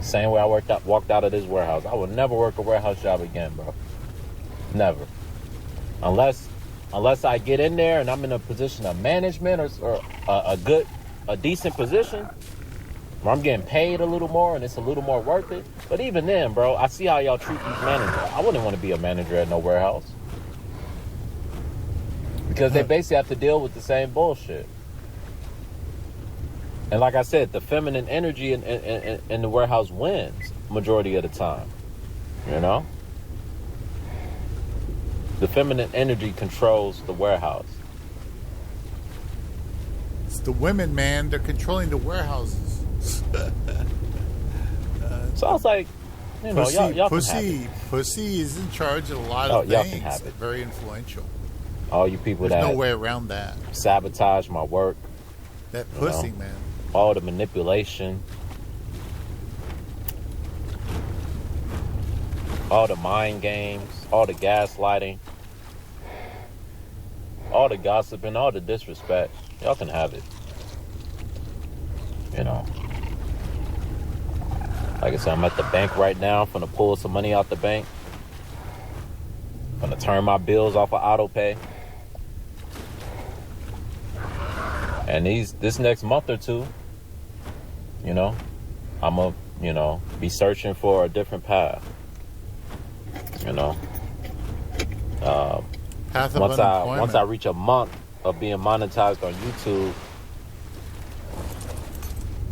Same way I walked out of this warehouse. I would never work a warehouse job again, bro. Never. Unless I get in there and I'm in a position of management or a decent position where I'm getting paid a little more and it's a little more worth it. But even then, bro, I see how y'all treat these managers. I wouldn't want to be a manager at no warehouse. Because they basically have to deal with the same bullshit. And like I said, the feminine energy in the warehouse wins majority of the time. You know? The feminine energy controls the warehouse. It's the women, man. They're controlling the warehouses. So I was like, you know, y'all can have it. Pussy is in charge of a lot of y'all things. Can have it. Very influential. All you people There's that no way around that. Sabotage my work. That pussy, man. All the manipulation. All the mind games. All the gaslighting. All the gossiping. All the disrespect. Y'all can have it. You know. Like I said, I'm at the bank right now. I'm finna pull some money out the bank. I'm gonna turn my bills off of auto pay. And this next month or two, you know, I'm gonna, you know, be searching for a different path. You know. Path of once unemployment. I reach a month of being monetized on YouTube,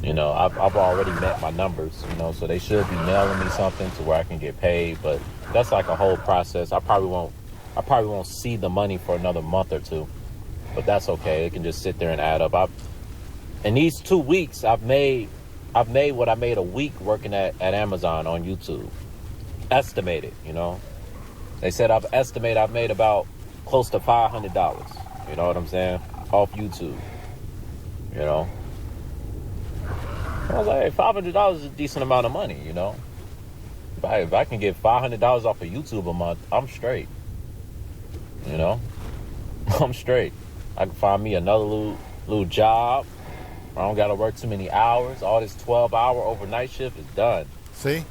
you know, I've already met my numbers, you know, so they should be mailing me something to where I can get paid, but that's like a whole process. I probably won't see the money for another month or two, but that's okay. It can just sit there and add up. In these 2 weeks, I've made what I made a week working at Amazon on YouTube. Estimated, you know. They said I've made about close to $500. You know what I'm saying? Off YouTube. You know. I was like, hey, $500 is a decent amount of money, you know. If I can get $500 off of YouTube a month, I'm straight. You know, I'm straight. I can find me another little job. I don't gotta work too many hours. All this 12-hour overnight shift is done. See?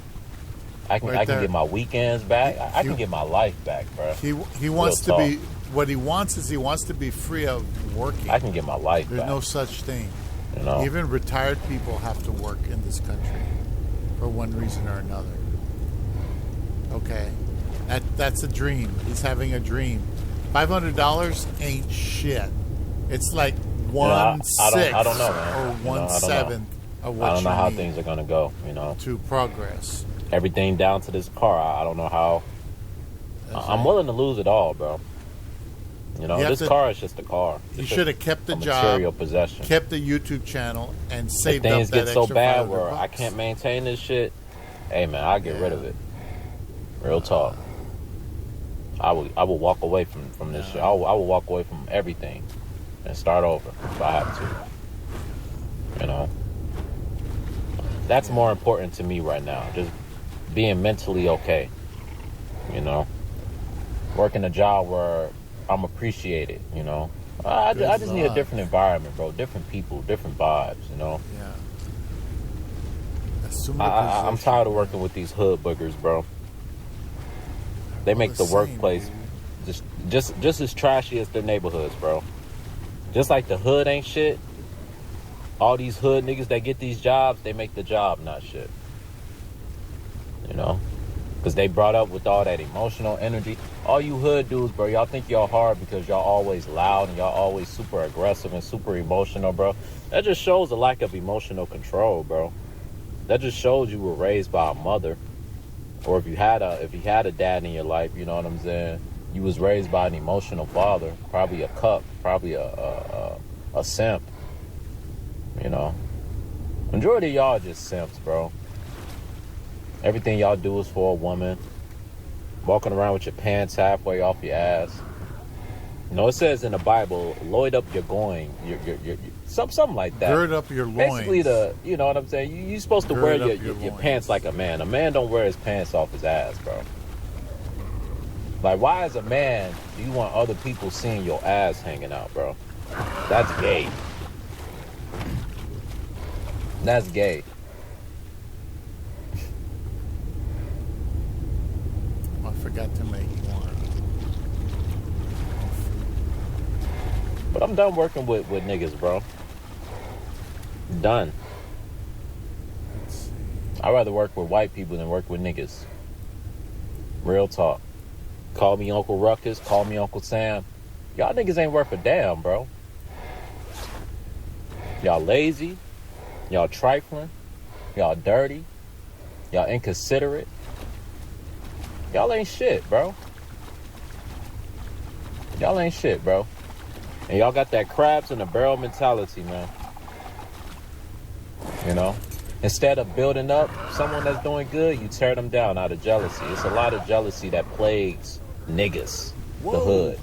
I can get my weekends back. I can get my life back, bro. He wants to be. What he wants is he wants to be free of working. I can get my life back. There's no such thing. You know? Even retired people have to work in this country for one reason or another. Okay, that's a dream. He's having a dream. $500 ain't shit. It's like one-sixth I don't know, man. or one-seventh of what I don't know how need things are gonna go. You know, to progress. Everything down to this car. I don't know how. I'm willing to lose it all, bro. You know, this car is just a car. You should have kept the job, material possession, kept the YouTube channel, and saved if up things that get so extra bad where $500. I can't maintain this shit, hey man, I'll get rid of it. Real talk. I will walk away from this shit. I will walk away from everything and start over if I have to. You know, that's more important to me right now. Just being mentally okay. You know, working a job where I'm appreciated. You know, I just need a different environment, bro. Different people, different vibes. You know. Yeah. I'm tired of working with these hood boogers, bro. They make the workplace just as trashy as their neighborhoods, bro. Just like the hood ain't shit. All these hood niggas that get these jobs, they make the job not shit. You know? Because they brought up with all that emotional energy. All you hood dudes, bro, y'all think y'all hard because y'all always loud and y'all always super aggressive and super emotional, bro. That just shows a lack of emotional control, bro. That just shows you were raised by a mother. Or if you had a dad in your life, you know what I'm saying? You was raised by an emotional father, probably a cuck, probably a simp. You know, majority of y'all just simps, bro. Everything y'all do is for a woman. walking around with your pants halfway off your ass. You know, it says in the Bible, load up your groin, your something like that. Gird up your loins. Basically, you know what I'm saying? You're supposed to wear your pants like a man. A man don't wear his pants off his ass, bro. Like, why as a man do you want other people seeing your ass hanging out, bro? That's gay. That's gay. I forgot to make one. But I'm done working with niggas, bro. Done. I'd rather work with white people than work with niggas. Real talk. Call me Uncle Ruckus, call me Uncle Sam. Y'all niggas ain't worth a damn, bro. Y'all lazy. Y'all trifling. Y'all dirty. Y'all inconsiderate. Y'all ain't shit, bro. Y'all ain't shit, bro. And y'all got that crabs in the barrel mentality, man. You know? Instead of building up someone that's doing good, you tear them down out of jealousy. It's a lot of jealousy that plagues niggas, the hood,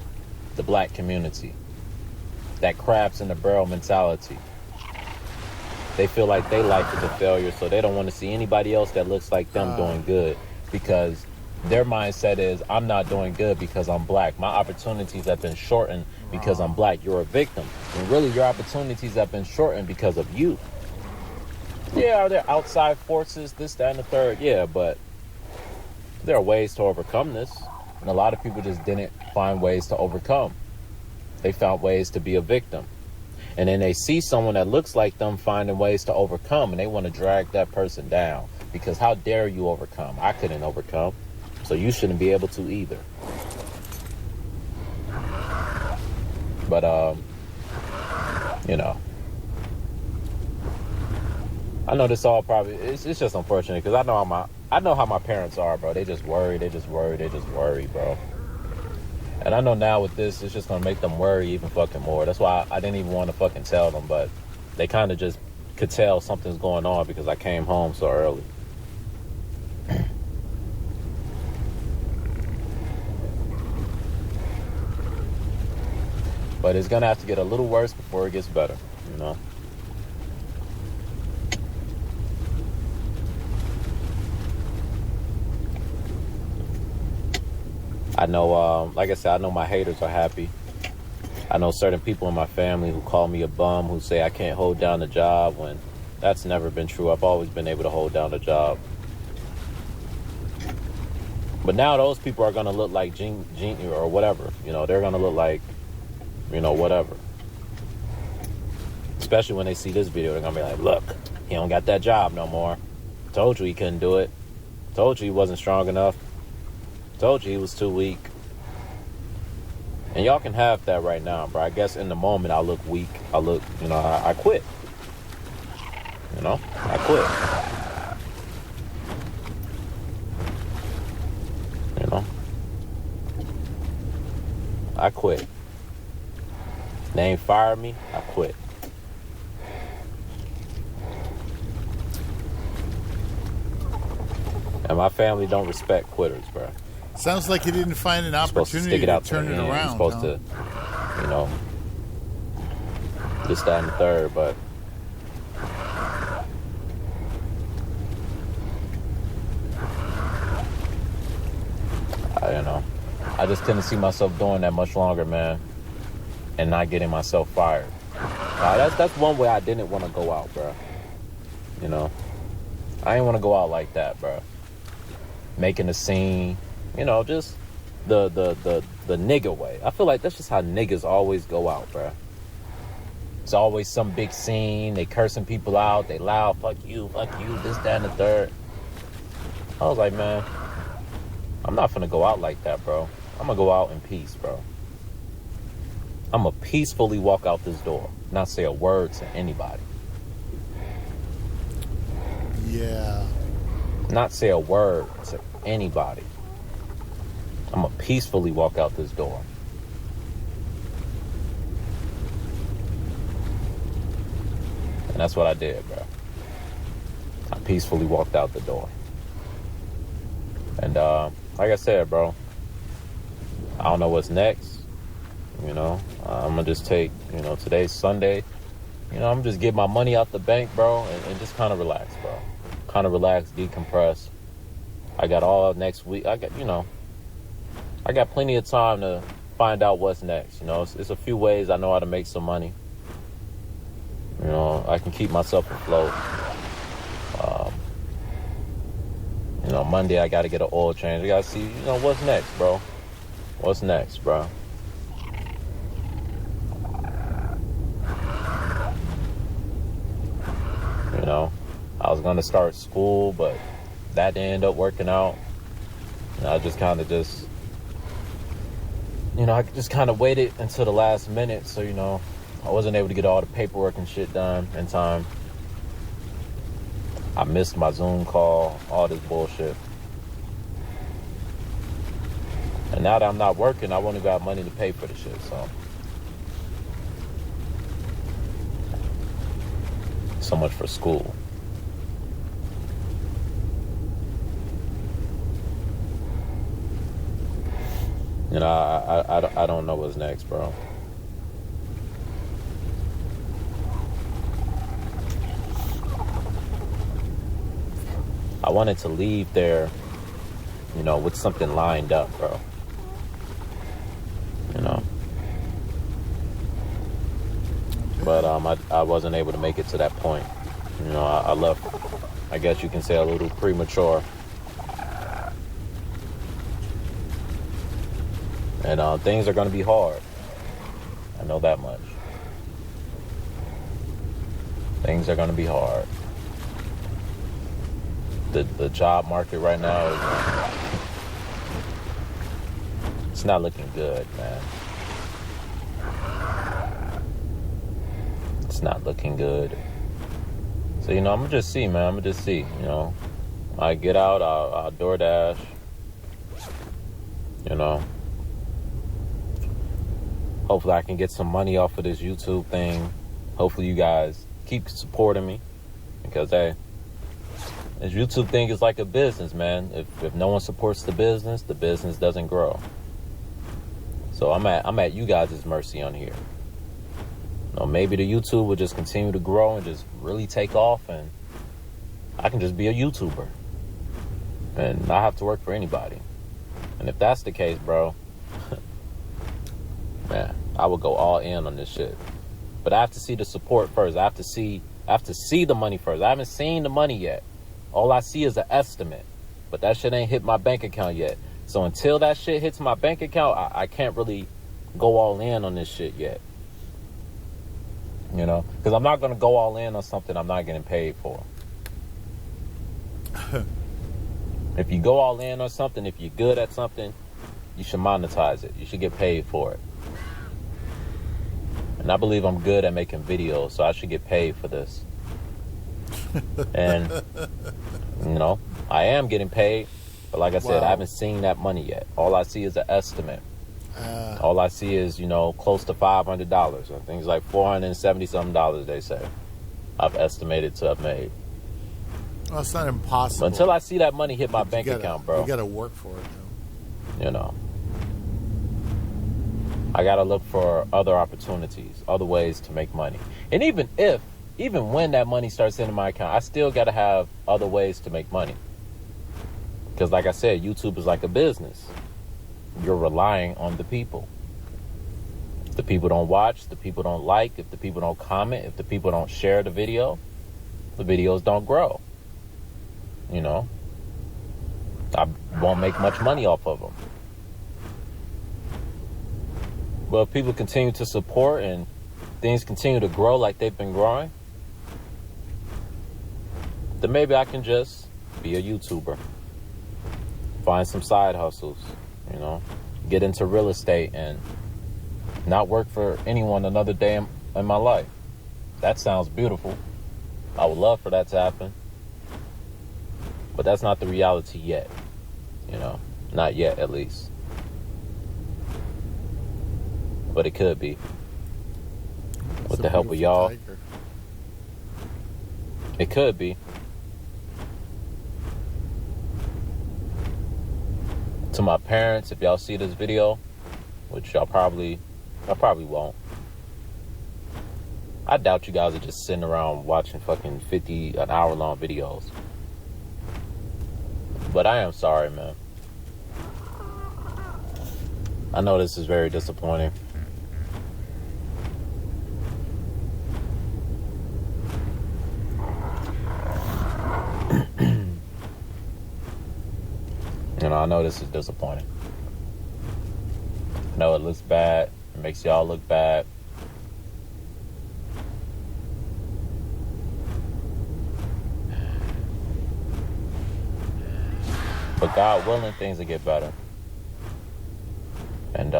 the black community. That crabs in the barrel mentality. They feel like their life is a failure, so they don't want to see anybody else that looks like them doing good, because their mindset is, I'm not doing good because I'm black. My opportunities have been shortened because I'm black. You're a victim. And really, your opportunities have been shortened because of you. Yeah, are there outside forces, this, that, and the third? Yeah, but there are ways to overcome this. And a lot of people just didn't find ways to overcome. They found ways to be a victim. And then they see someone that looks like them finding ways to overcome, and they want to drag that person down. Because how dare you overcome? I couldn't overcome. So you shouldn't be able to either. But, you know. I know this all probably, it's just unfortunate, because I know how my parents are, bro. They just worry, bro. And I know now with this, it's just going to make them worry even fucking more. That's why I didn't even want to fucking tell them, but they kind of just could tell something's going on because I came home so early. But it's going to have to get a little worse before it gets better, you know? I know, like I said, I know my haters are happy. I know certain people in my family who call me a bum, who say I can't hold down a job, when that's never been true. I've always been able to hold down a job. But now those people are going to look like Gene or whatever. You know, they're going to look like, you know, whatever. Especially when they see this video, they're going to be like, look, he don't got that job no more. Told you he couldn't do it. Told you he wasn't strong enough. Told you he was too weak. And y'all can have that right now, bro. I guess in the moment I look weak. I look, you know, I quit. You know, I quit. You know, I quit. They ain't fired me, I quit. And my family don't respect quitters, bro. Sounds like you didn't find an opportunity to turn it around. You're supposed to, you know, this, that, and the third, but I don't know. I just couldn't see myself doing that much longer, man, and not getting myself fired. That's one way I didn't want to go out, bro. You know, I didn't want to go out like that, bro. Making a scene. You know, just the nigga way. I feel like that's just how niggas always go out, bro. It's always some big scene. They cursing people out. They loud, fuck you, this, that, and the third. I was like, man, I'm not finna go out like that, bro. I'm gonna go out in peace, bro. I'm gonna peacefully walk out this door, not say a word to anybody. Yeah. Not say a word to anybody. I'm gonna peacefully walk out this door. And that's what I did, bro. I peacefully walked out the door. And like I said, bro, I don't know what's next. I'm gonna just take, today's Sunday. I'm just get my money out the bank, bro, and just kind of relax, bro. Kind of relax, decompress. I got all next week. I got plenty of time to find out what's next. It's a few ways I know how to make some money. I can keep myself afloat. Monday I got to get an oil change. I got to see, what's next, bro. What's next, bro? I was going to start school, but that didn't end up working out. I just kind of waited until the last minute. So, I wasn't able to get all the paperwork and shit done in time. I missed my Zoom call, all this bullshit. And now that I'm not working, I've only got money to pay for the shit, so much for school. I don't know what's next, bro. I wanted to leave there, with something lined up, bro. But I wasn't able to make it to that point. I left, I guess you can say, a little premature. And things are going to be hard. I know that much. Things are going to be hard. The job market right now it's not looking good, man. It's not looking good. So, I'm going to just see, man. I'm going to just see, I get out, I'll DoorDash, Hopefully I can get some money off of this YouTube thing. Hopefully you guys keep supporting me. Because, hey, this YouTube thing is like a business, man. If no one supports the business doesn't grow. So I'm at you guys' mercy on here. Maybe the YouTube will just continue to grow and just really take off, and I can just be a YouTuber and not have to work for anybody. And if that's the case, bro, man, I would go all in on this shit. But I have to see the support first. I have to see the money first. I haven't seen the money yet. All I see is an estimate, but that shit ain't hit my bank account yet. So until that shit hits my bank account, I can't really go all in on this shit yet. Because I'm not going to go all in on something I'm not getting paid for. If you go all in on something, if you're good at something, you should monetize it. You should get paid for it. And I believe I'm good at making videos, so I should get paid for this. And, I am getting paid. But like I said, I haven't seen that money yet. All I see is an estimate. All I see is, close to $500. Or things like $470-something, they say. I've estimated to have made. Well, it's not impossible. But until I see that money hit my bank account, bro. You got to work for it, though. I got to look for other opportunities, other ways to make money. And even when that money starts hitting my account, I still got to have other ways to make money. Because like I said, YouTube is like a business. You're relying on the people. If the people don't watch, the people don't like, if the people don't comment, if the people don't share the videos don't grow. I won't make much money off of them. But if people continue to support and things continue to grow like they've been growing, then maybe I can just be a YouTuber. Find some side hustles, get into real estate and not work for anyone another day in my life. That sounds beautiful. I would love for that to happen. But that's not the reality yet. Not yet, at least. But it could be. With the help of y'all. Tiger. It could be. my parents, if y'all see this video, which y'all probably won't. I doubt you guys are just sitting around watching fucking 50 an hour long videos. But I am sorry, man. I know this is very disappointing. I know this is disappointing. I know it looks bad. It makes y'all look bad. But God willing, things will get better. And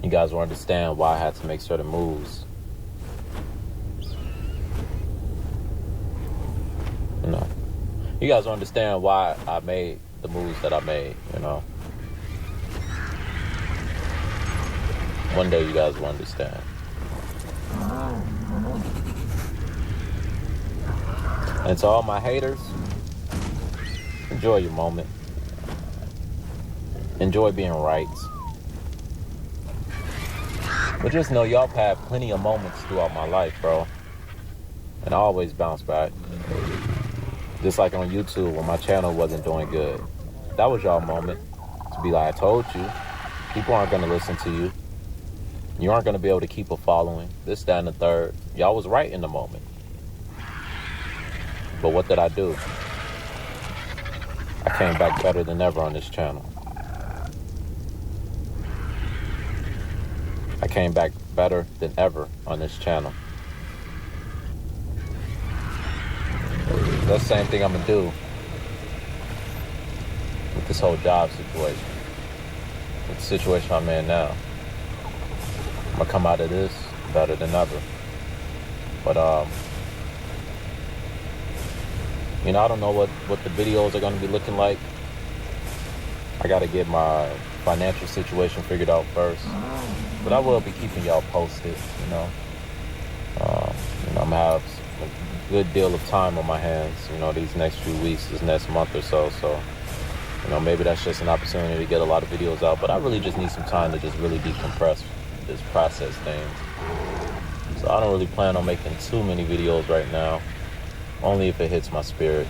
you guys will understand why I had to make certain moves. You know, you guys will understand why I made the moves that I made, you know. One day you guys will understand. And to all my haters, enjoy your moment. Enjoy being right. But just know y'all have had plenty of moments throughout my life, bro. And I always bounce back. Just like on YouTube when my channel wasn't doing good. That was y'all moment to be like, I told you, people aren't going to listen to you. You aren't going to be able to keep a following. This, that, and the third. Y'all was right in the moment. But what did I do? I came back better than ever on this channel. I came back better than ever on this channel. That's the same thing I'm going to do with this whole job situation. With the situation I'm in now. I'm going to come out of this better than ever. But, you know, I don't know what the videos are going to be looking like. I got to get my financial situation figured out first. But I will be keeping y'all posted, you know. I'm going to have a good deal of time on my hands, you know, these next few weeks, this next month or so. So, you know, maybe that's just an opportunity to get a lot of videos out. But I really just need some time to just really decompress, just process things. So I don't really plan on making too many videos right now, only if it hits my spirit.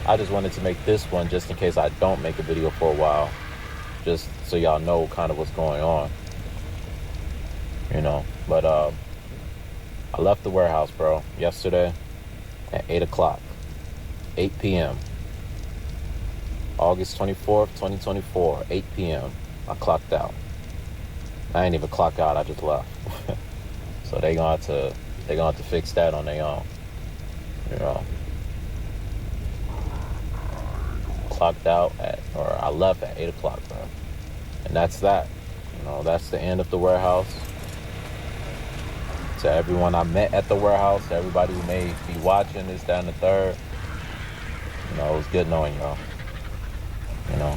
I just wanted to make this one just in case I don't make a video for a while, just so y'all know kind of what's going on, you know. But I left the warehouse, bro, yesterday at 8 o'clock, 8 p.m. August 24th, 2024, 8 p.m. I clocked out. I ain't even clock out, I just left. So they gonna have to fix that on their own, you know. Clocked out I left at 8 o'clock, bro. And that's that. You know, that's the end of the warehouse. To everyone I met at the warehouse, to everybody who may be watching this, that, and the third, you know, it was good knowing y'all. You know.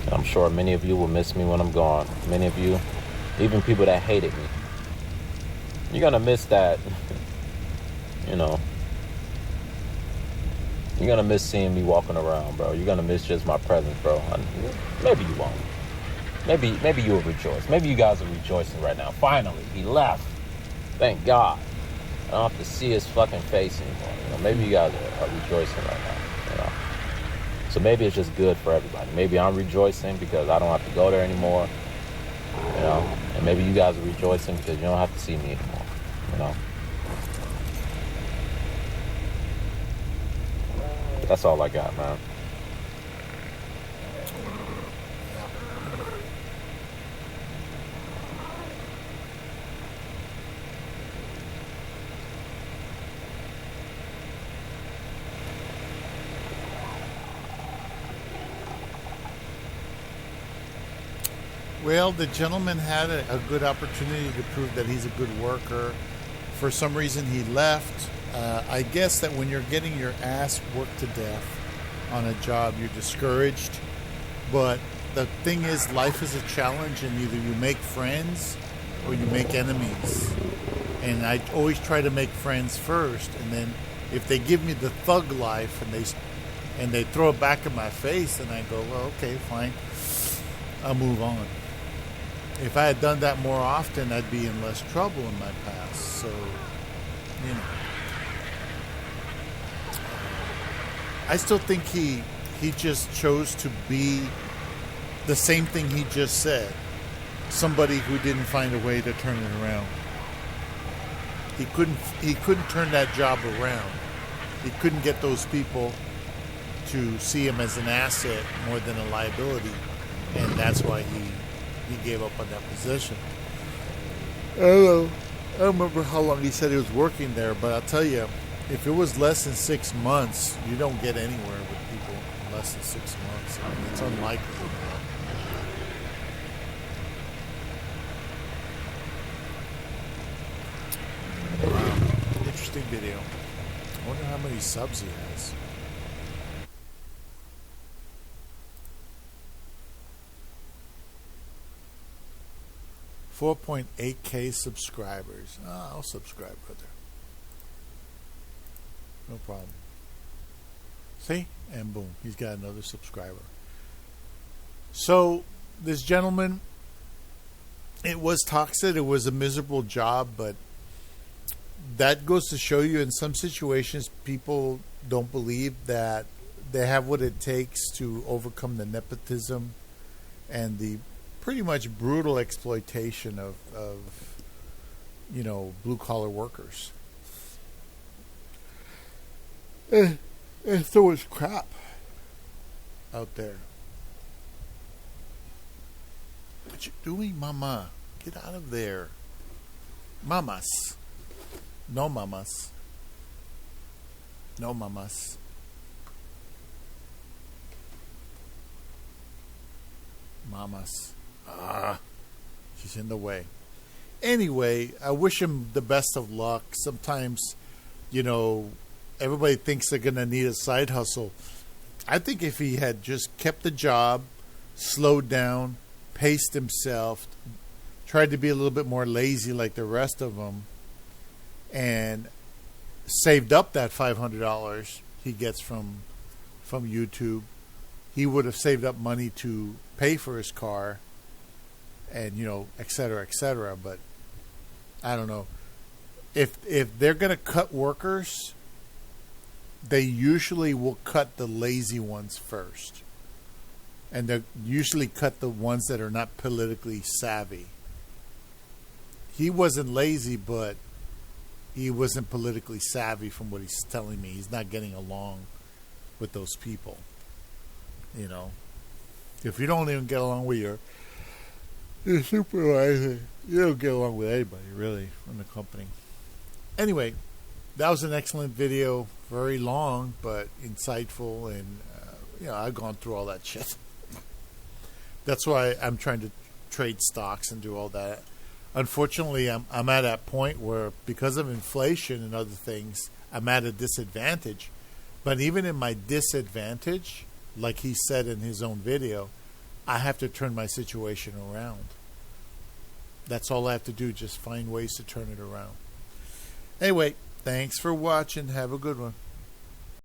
And I'm sure many of you will miss me when I'm gone. Many of you, even people that hated me. You're gonna miss that, you know. You're gonna miss seeing me walking around, bro. You're gonna miss just my presence, bro. Maybe you won't. Maybe you'll rejoice. Maybe you guys are rejoicing right now. Finally, he left. Thank God. I don't have to see his fucking face anymore. You know, maybe you guys are rejoicing right now. You know, so maybe it's just good for everybody. Maybe I'm rejoicing because I don't have to go there anymore. You know, and maybe you guys are rejoicing because you don't have to see me anymore. You know. That's all I got, man. Well, the gentleman had a good opportunity to prove that he's a good worker. For some reason, he left. I guess that when you're getting your ass worked to death on a job, you're discouraged. But the thing is, life is a challenge, and either you make friends or you make enemies. And I always try to make friends first, and then if they give me the thug life and they and they throw it back in my face, and I go, well, okay, fine, I'll move on. If I had done that more often, I'd be in less trouble in my past. So, you know, I still think he just chose to be the same thing he just said. Somebody who didn't find a way to turn it around. He couldn't turn that job around. He couldn't get those people to see him as an asset more than a liability, and that's why he gave up on that position. I don't remember how long he said he was working there, but I'll tell you, if it was less than 6 months, you don't get anywhere with people in less than 6 months. I mean, it's unlikely. Wow. Interesting video. I wonder how many subs he has. 4.8K subscribers. I'll subscribe, brother. No problem. See? And boom, he's got another subscriber. So, this gentleman, it was toxic. It was a miserable job, but that goes to show you in some situations people don't believe that they have what it takes to overcome the nepotism and the pretty much brutal exploitation of you know, blue-collar workers. And so much crap out there. What you doing, mama? Get out of there. Mamas. No mamas. No mamas. Mamas. She's in the way. Anyway, I wish him the best of luck. Sometimes, you know, everybody thinks they're going to need a side hustle. I think if he had just kept the job, slowed down, paced himself, tried to be a little bit more lazy like the rest of them, and saved up that $500 he gets from YouTube, he would have saved up money to pay for his car and, you know, et cetera, et cetera. But I don't know. If they're going to cut workers, they usually will cut the lazy ones first. And they usually cut the ones that are not politically savvy. He wasn't lazy, but he wasn't politically savvy from what he's telling me. He's not getting along with those people. You know, if you don't even get along with your supervisor, you don't get along with anybody, really, in the company. Anyway, that was an excellent video. Very long, but insightful. And, you know, I've gone through all that shit. That's why I'm trying to trade stocks and do all that. Unfortunately, I'm at that point where, because of inflation and other things, I'm at a disadvantage. But even in my disadvantage, like he said in his own video, I have to turn my situation around. That's all I have to do, just find ways to turn it around. Anyway, thanks for watching. Have a good one.